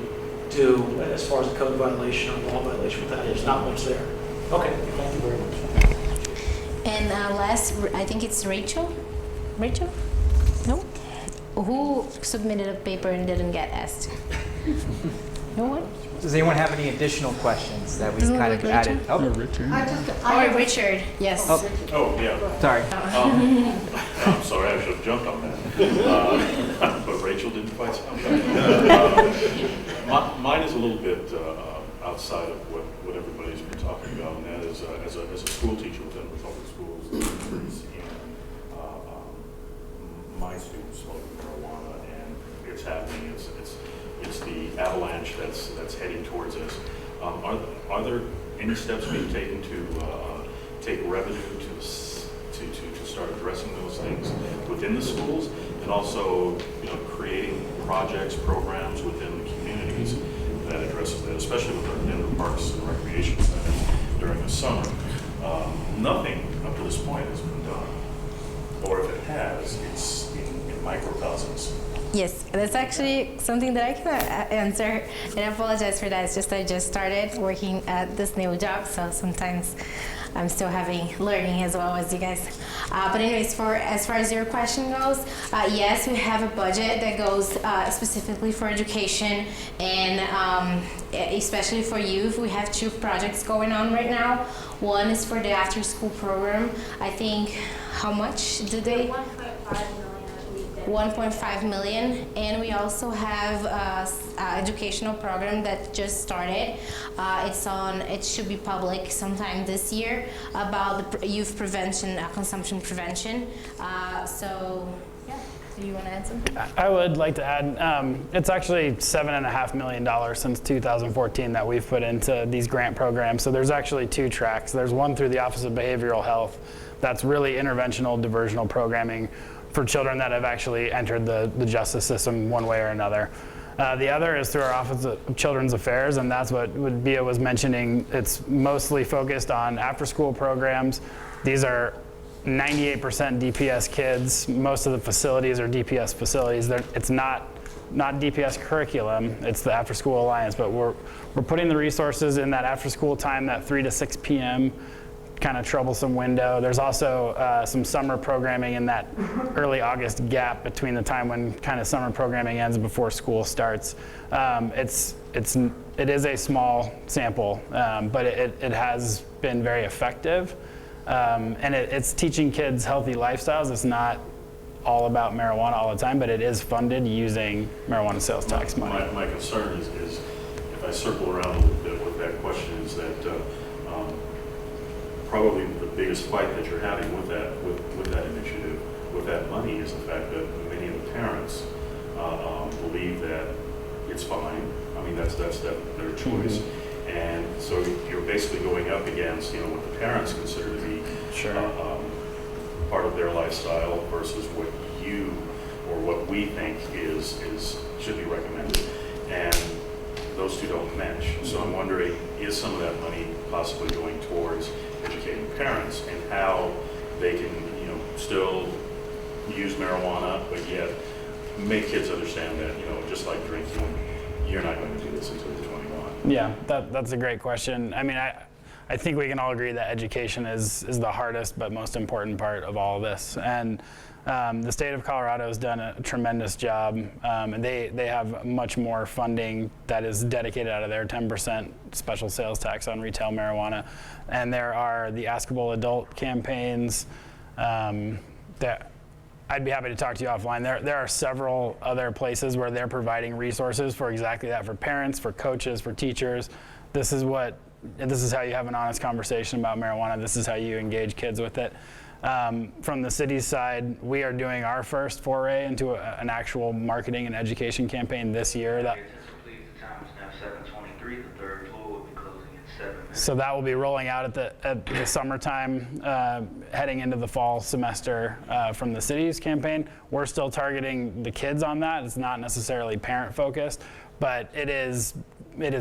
do as far as a code violation or law violation with that. There's not much there. Okay, thank you very much. And last, I think it's Rachel. Rachel? No? Who submitted a paper and didn't get asked? No one? Does anyone have any additional questions that we Doesn't kind look of like added? Rachel? Oh, Richard. Richard, yes. Oh, yeah. Oh. I'm sorry, I should have jumped on that. But Rachel didn't quite sound Mine is a little bit outside of what everybody's been talking about, and that is as a school teacher within the public schools, and my students smoking marijuana, and it's happening. It's the avalanche that's heading towards us. Are there any steps being taken to take revenue to start addressing those things within the schools, and also creating projects, programs within the communities that addresses that, especially within the parks and recreation centers during the summer? Nothing up to this point has been done, or if it has, it's in microcosms. Yes, that's actually something that I can answer, and I apologize for that. It's just I just started working at this new job, so sometimes I'm still learning as well as you guys. But anyways, as far as your question goes, yes, we have a budget that goes specifically for education, and especially for youth. We have 2 projects going on right now. One is for the after-school program. I think, how much do they? 1.5 million, and we also have an educational program that just started. It should be public sometime this year about the youth prevention, consumption prevention. So yeah, do you want to add something? I would like to add, it's actually $7.5 million since 2014 that we've put into these grant programs. So there's actually 2 tracks. There's one through the Office of Behavioral Health that's really interventional, diversional programming for children that have actually entered the justice system one way or another. The other is through our Office of Children's Affairs, and that's what Bia was mentioning. It's mostly focused on after-school programs. These are 98% DPS kids. Most of the facilities are DPS facilities. It's not DPS curriculum, it's the After School Alliance, but we're putting the resources in that after-school time, that 3 to 6 p.m. kind of troublesome window. There's also some summer programming in that early August gap between the time when kind of summer programming ends and before school starts. It is a small sample, but it has been very effective. And it's teaching kids healthy lifestyles. It's not all about marijuana all the time, but it is funded using marijuana sales tax money. My concern is if I circle around a little bit with that question, is that probably the biggest fight that you're having with that initiative, with that money, is the fact that many of the parents believe that it's fine. I mean, that's their choice. And so you're basically going up against, what the parents consider to be part of their lifestyle versus what you or what we think should be recommended. And those two don't match. So I'm wondering, is some of that money possibly going towards educating parents and how they can, still use marijuana, but yet make kids understand that, just like drinking, you're not going to do this until you're 21. Yeah, that's a great question. I mean, I think we can all agree that education is the hardest but most important part of all of this. And the state of Colorado has done a tremendous job, and they have much more funding that is dedicated out of their 10% special sales tax on retail marijuana. And there are the Askable Adult campaigns that I'd be happy to talk to you offline. There are several other places where they're providing resources for exactly that, for parents, for coaches, for teachers. This is how you have an honest conversation about marijuana. This is how you engage kids with it. From the city's side, we are doing our first foray into an actual marketing and education campaign this year. So that will be rolling out at the summertime, heading into the fall semester from the city's campaign. We're still targeting the kids on that. It's not necessarily parent focused, but it is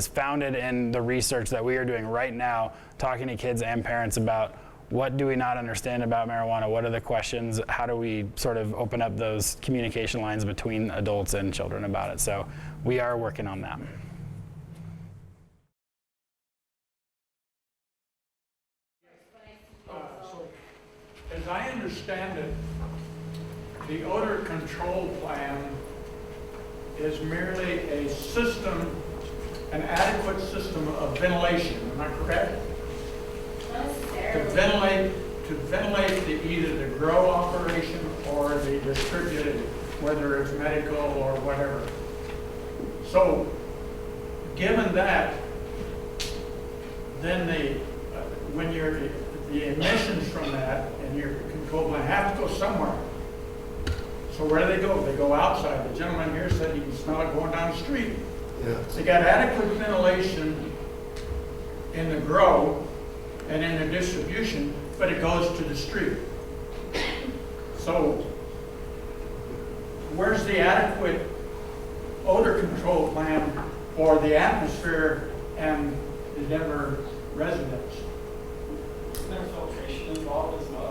founded in the research that we are doing right now, talking to kids and parents about what do we not understand about marijuana, what are the questions, how do we sort of open up those communication lines between adults and children about it. So we are working on that. As I understand it, the odor control plan is merely a system, an adequate system of ventilation. Am I correct? To ventilate either the grow operation or the distributed, whether it's medical or whatever. So, given that, then when the emissions from that and your control plan have to go somewhere. So where do they go? They go outside. The gentleman here said he can smell it going down the street. Yeah. They got adequate ventilation in the grow and in the distribution, but it goes to the street. So where's the adequate odor control plan for the atmosphere and the Denver residents? There's filtration involved as well.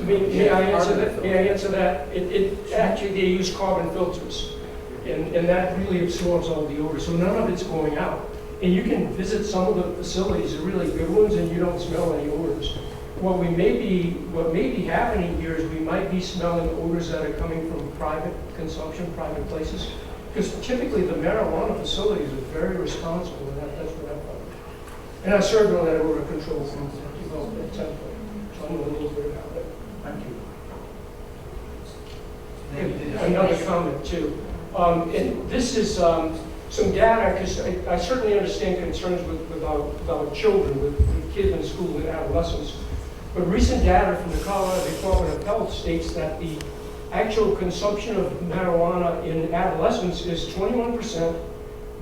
May I answer that? It actually, they use carbon filters, and that really absorbs all the odor, so none of it's going out. And you can visit some of the facilities, the really good ones, and you don't smell any odors. What may be happening here is we might be smelling odors that are coming from private consumption, private places, because typically the marijuana facilities are very responsible, and that's what I found. And I served on that odor control from 2010, so I know a little bit about it. Thank you. And another comment too. And this is some data, because I certainly understand concerns with our children, with kids in school and adolescents. But recent data from the Colorado Department of Health states that the actual consumption of marijuana in adolescents is 21%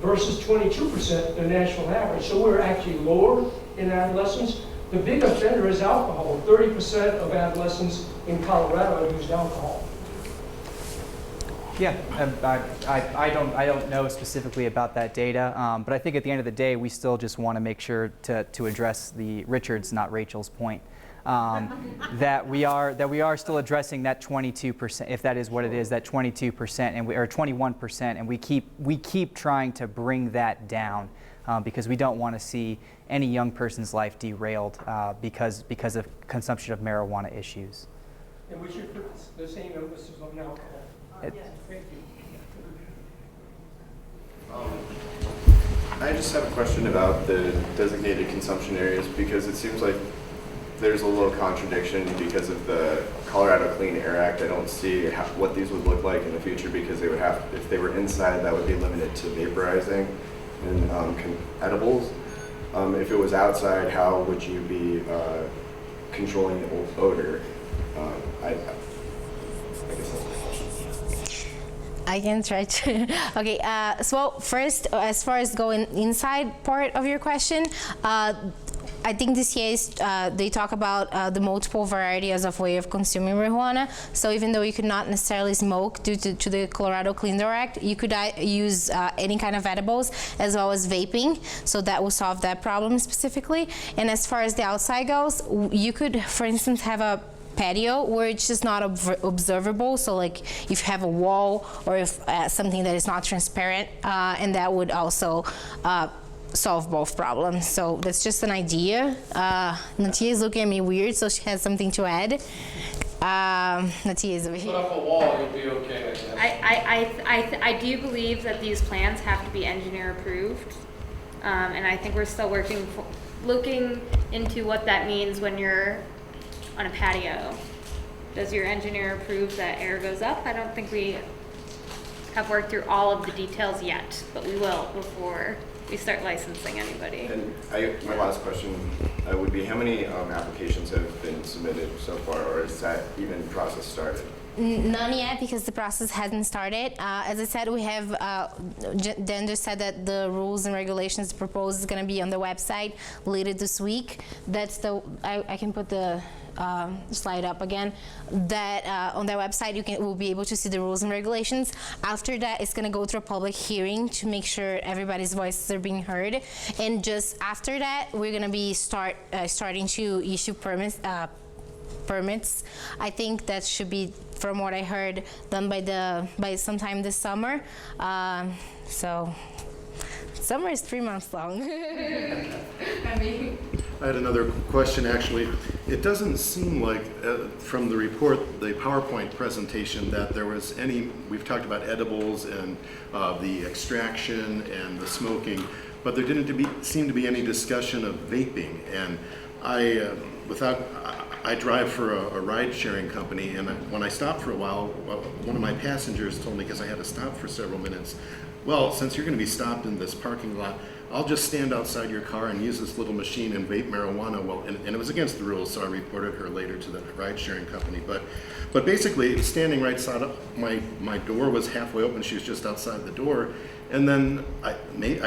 versus 22% the national average. So we're actually lower in adolescents. The big offender is alcohol. 30% of adolescents in Colorado used alcohol. Yeah, I don't know specifically about that data, but I think at the end of the day, we still just want to make sure to address the Richard's, not Rachel's point, that we are still addressing that 22%, if that is what it is, that 22% and or 21%, and we keep trying to bring that down because we don't want to see any young person's life derailed because of consumption of marijuana issues. And we should put the same emphasis on alcohol. Yes, thank you. I just have a question about the designated consumption areas, because it seems like there's a little contradiction because of the Colorado Clean Air Act. I don't see what these would look like in the future, because they would have, if they were inside, that would be limited to vaporizing and edibles. If it was outside, how would you be controlling the odor? I guess that's my question. I can try to. Okay, so first, as far as going inside part of your question, I think DCA they talk about the multiple varieties of way of consuming marijuana. So even though you could not necessarily smoke due to the Colorado Clean Air Act, you could use any kind of edibles as well as vaping. So that will solve that problem specifically. And as far as the outside goes, you could, for instance, have a patio where it's just not observable. So like if you have a wall or if something that is not transparent, and that would also solve both problems. So that's just an idea. Natia is looking at me weird, so she has something to add. Natia is over here. Put up a wall, you'll be okay, I guess. I do believe that these plans have to be engineer approved, and I think we're still looking into what that means when you're on a patio. Does your engineer approve that air goes up? I don't think we have worked through all of the details yet, but we will before we start licensing anybody. And my last question would be, how many applications have been submitted so far, or is that even process started? None yet, because the process hasn't started. As I said, we have, Dan just said that the rules and regulations proposed is going to be on the website later this week. That's the, I can put the slide up again, that on their website will be able to see the rules and regulations. After that, it's going to go through a public hearing to make sure everybody's voices are being heard. And just after that, we're going to be starting to issue permits. I think that should be, from what I heard, done by sometime this summer. So summer is 3 months long. I had another question, actually. It doesn't seem like, from the report, the PowerPoint presentation, that there was any, we've talked about edibles and the extraction and the smoking, but there didn't seem to be any discussion of vaping. And I drive for a ride-sharing company, and when I stopped for a while, one of my passengers told me, because I had to stop for several minutes, well, since you're going to be stopped in this parking lot, I'll just stand outside your car and use this little machine and vape marijuana. Well, and it was against the rules, so I reported her later to the ride-sharing company. But basically, standing right side up, my door was halfway open. She was just outside the door, and then I think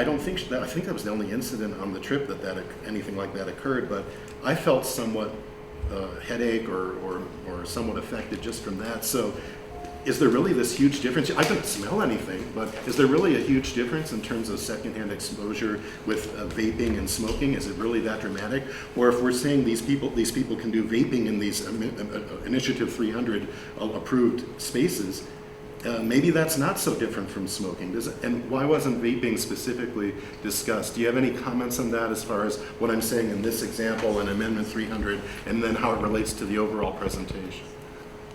that was the only incident on the trip that anything like that occurred. But I felt somewhat headache or somewhat affected just from that. So is there really this huge difference? I couldn't smell anything, but is there really a huge difference in terms of secondhand exposure with vaping and smoking? Is it really that dramatic? Or if we're saying these people can do vaping in these Initiative 300 approved spaces, maybe that's not so different from smoking. And why wasn't vaping specifically discussed? Do you have any comments on that as far as what I'm saying in this example and Amendment 300, and then how it relates to the overall presentation,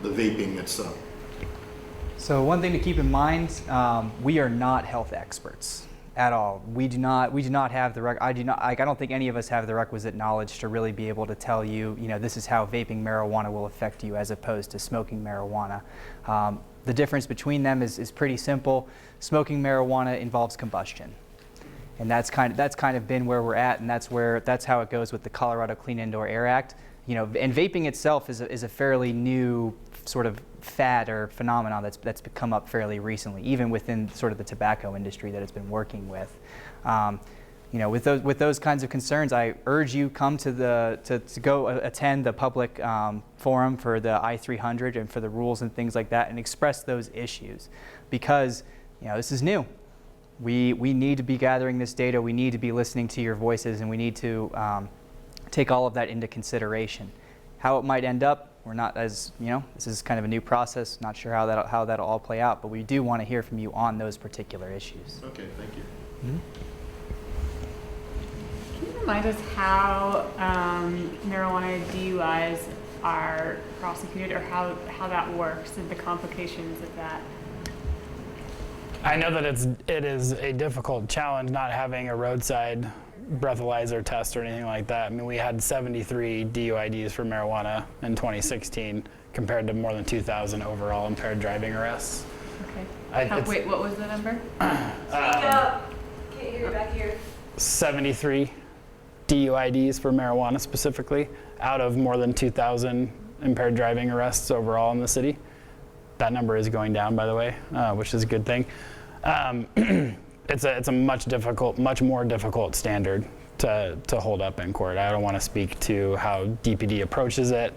the vaping itself? So one thing to keep in mind, we are not health experts at all. We do not have I don't think any of us have the requisite knowledge to really be able to tell you, this is how vaping marijuana will affect you as opposed to smoking marijuana. The difference between them is pretty simple. Smoking marijuana involves combustion, and that's kind of been where we're at, and that's how it goes with the Colorado Clean Indoor Air Act. And vaping itself is a fairly new sort of fad or phenomenon that's come up fairly recently, even within sort of the tobacco industry that it's been working with. With those kinds of concerns, I urge you to go attend the public forum for the I-300 and for the rules and things like that, and express those issues, because this is new. We need to be gathering this data. We need to be listening to your voices, and we need to take all of that into consideration. How it might end up, we're not, this is kind of a new process. Not sure how that'll all play out, but we do want to hear from you on those particular issues. Okay, thank you. Mm-hmm. Can you remind us how marijuana DUIs are prosecuted, or how that works and the complications of that? I know that it is a difficult challenge not having a roadside breathalyzer test or anything like that. I mean, we had 73 DUIDs for marijuana in 2016 compared to more than 2,000 overall impaired driving arrests. Okay. Wait, what was the number? Speak up. Can't hear you back here. 73 DUIDs for marijuana specifically, out of more than 2,000 impaired driving arrests overall in the city. That number is going down, by the way, which is a good thing. It's a much more difficult standard to hold up in court. I don't want to speak to how DPD approaches it.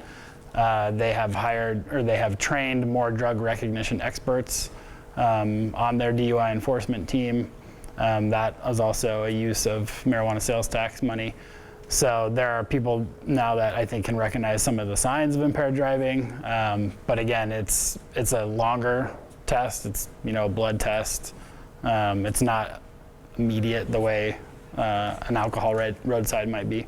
They have trained more drug recognition experts on their DUI enforcement team. That is also a use of marijuana sales tax money. So there are people now that I think can recognize some of the signs of impaired driving. But again, it's a longer test. It's a blood test. It's not immediate the way an alcohol roadside might be.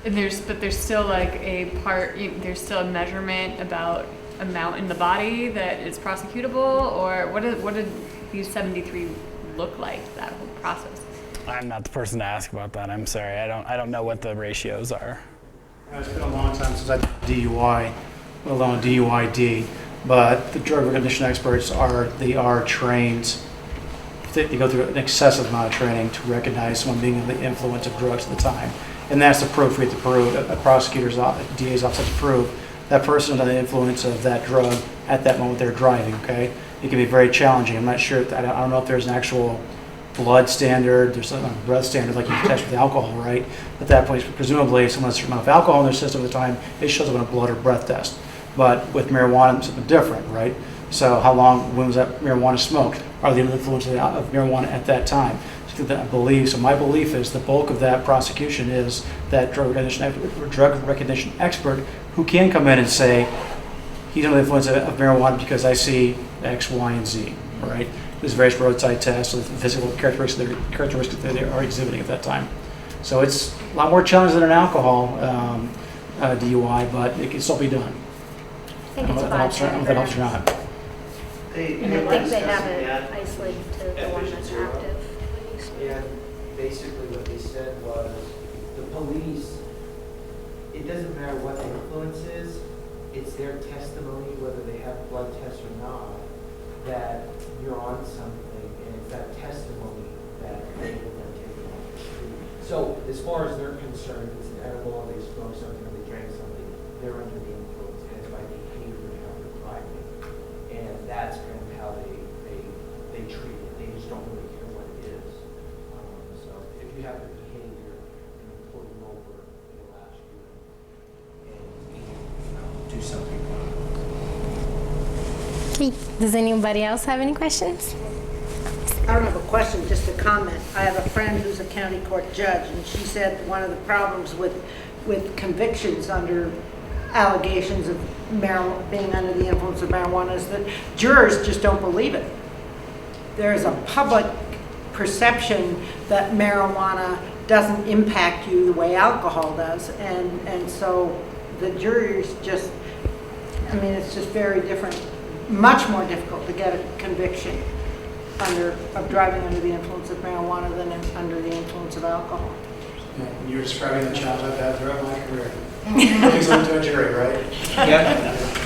And there's still like there's still a measurement about amount in the body that is prosecutable, or what did these 73 look like, that whole process? I'm not the person to ask about that. I'm sorry. I don't know what the ratios are. It's been a long time since I did DUI, let alone DUID, but the drug recognition experts are trained. They go through an excessive amount of training to recognize someone being under the influence of drugs at the time. And that's the proof we have to prove, a prosecutor's DA's office has to prove that person is under the influence of that drug at that moment they're driving, okay? It can be very challenging. I'm not sure, I don't know if there's an actual blood standard, there's a breath standard like you can test with alcohol, right? At that point, presumably, if someone has a certain amount of alcohol in their system at the time, it shows up on a blood or breath test. But with marijuana, it's something different, right? So when was that marijuana smoked? Are they under the influence of marijuana at that time? So my belief is the bulk of that prosecution is that drug recognition expert who can come in and say, he's under the influence of marijuana because I see X, Y, and Z, right? There's various roadside tests, the physical characteristics that they are exhibiting at that time. So it's a lot more challenging than an alcohol DUI, but it can still be done. I think it's that helps or not. And I think they have it isolated to the one that's active. And basically what they said was, the police, it doesn't matter what the influence is, it's their testimony, whether they have blood tests or not, that you're on something, and it's that testimony that they will then take it off the street. So as far as they're concerned, it's an edible, they smoke something, or they drank something, they're under the influence, and it's by behavior and how they're driving. And that's kind of how they treat it. They just don't really care what it is. So if you have the behavior and you pull them over, they'll ask you and do something about it. Okay. Does anybody else have any questions? I don't have a question, just a comment. I have a friend who's a county court judge, and she said one of the problems with convictions under allegations of being under the influence of marijuana is that jurors just don't believe it. There's a public perception that marijuana doesn't impact you the way alcohol does, and so the juries just, it's just very different, much more difficult to get a conviction of driving under the influence of marijuana than under the influence of alcohol. Yeah, you were describing the challenge I've had throughout my career. Things up to a jury, right? Yeah.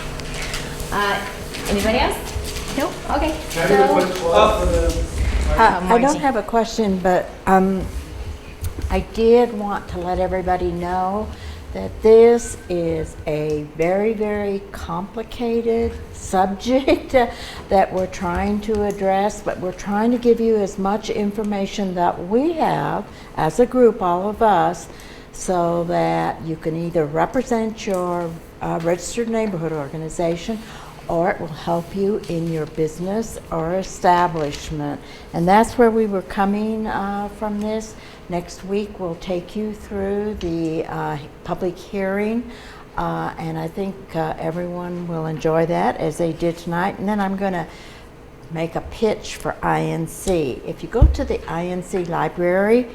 Anybody else? No? Okay. Can I do a quick plug for the... I don't have a question, but I did want to let everybody know that this is a very, very complicated subject that we're trying to address, but we're trying to give you as much information that we have as a group, all of us, so that you can either represent your registered neighborhood organization, or it will help you in your business or establishment. And that's where we were coming from this. Next week we'll take you through the public hearing, and I think everyone will enjoy that as they did tonight. And then I'm going to make a pitch for INC. If you go to the INC library,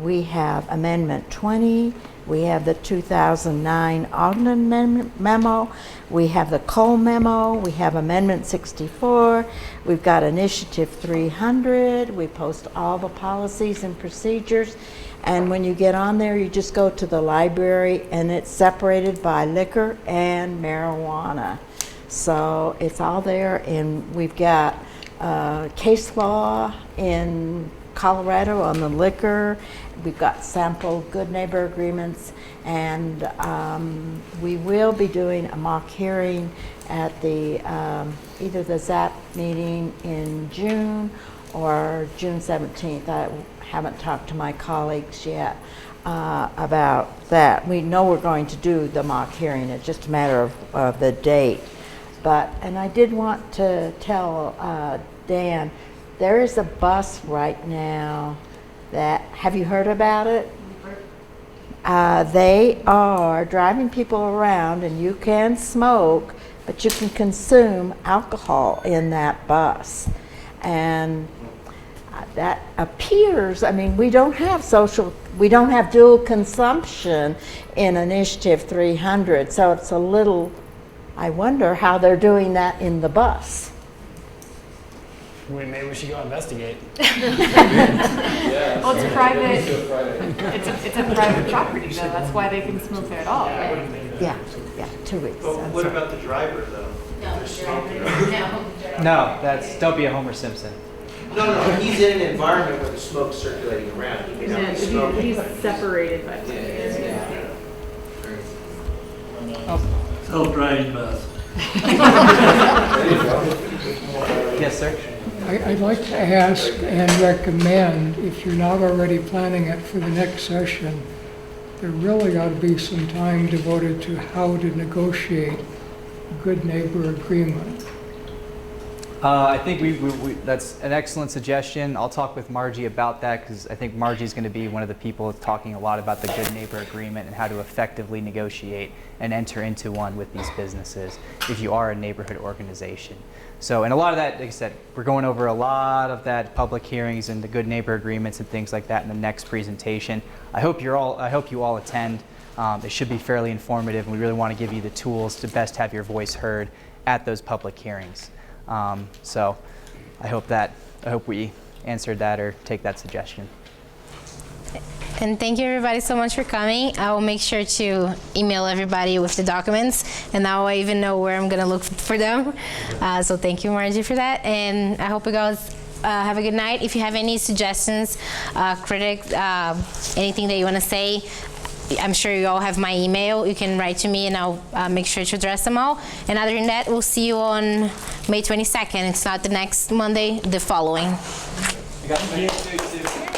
we have Amendment 20, we have the 2009 Ogden memo, we have the Cole memo, we have Amendment 64, we've got Initiative 300, we post all the policies and procedures, and when you get on there, you just go to the library, and it's separated by liquor and marijuana. So it's all there, and we've got case law in Colorado on the liquor. We've got sample good neighbor agreements, and we will be doing a mock hearing at the either the ZAP meeting in June or June 17th. I haven't talked to my colleagues yet about that. We know we're going to do the mock hearing. It's just a matter of the date. And I did want to tell Dan, there is a bus right now that, have you heard about it? They are driving people around, and you can smoke, but you can consume alcohol in that bus. And that appears, I mean, we don't have dual consumption in Initiative 300, so it's a little, I wonder how they're doing that in the bus. Maybe we should go investigate. Well, it's private, it's a private property though, that's why they can smoke there at all, right? Yeah, 2 weeks. But what about the driver, though? They're smoking. No, don't be a Homer Simpson. No, he's in an environment where the smoke's circulating around. He may not be smoking. He's separated by Self-driving bus. Yes, sir. I'd like to ask and recommend, if you're not already planning it for the next session, there really ought to be some time devoted to how to negotiate a good neighbor agreement. I think that's an excellent suggestion. I'll talk with Margie about that, because I think Margie's going to be one of the people talking a lot about the good neighbor agreement and how to effectively negotiate and enter into one with these businesses if you are a neighborhood organization. So, and a lot of that, like I said, we're going over a lot of that public hearings and the good neighbor agreements and things like that in the next presentation. I hope you all attend. It should be fairly informative, and we really want to give you the tools to best have your voice heard at those public hearings. So I hope we answered that or take that suggestion. And thank you everybody so much for coming. I will make sure to email everybody with the documents, and now I even know where I'm gonna look for them. So thank you, Margie, for that, and I hope you guys have a good night. If you have any suggestions, critics, anything that you wanna say, I'm sure you all have my email. You can write to me and I'll make sure to address them all. And other than that, we'll see you on May 22nd. It's not the next Monday, the following. You got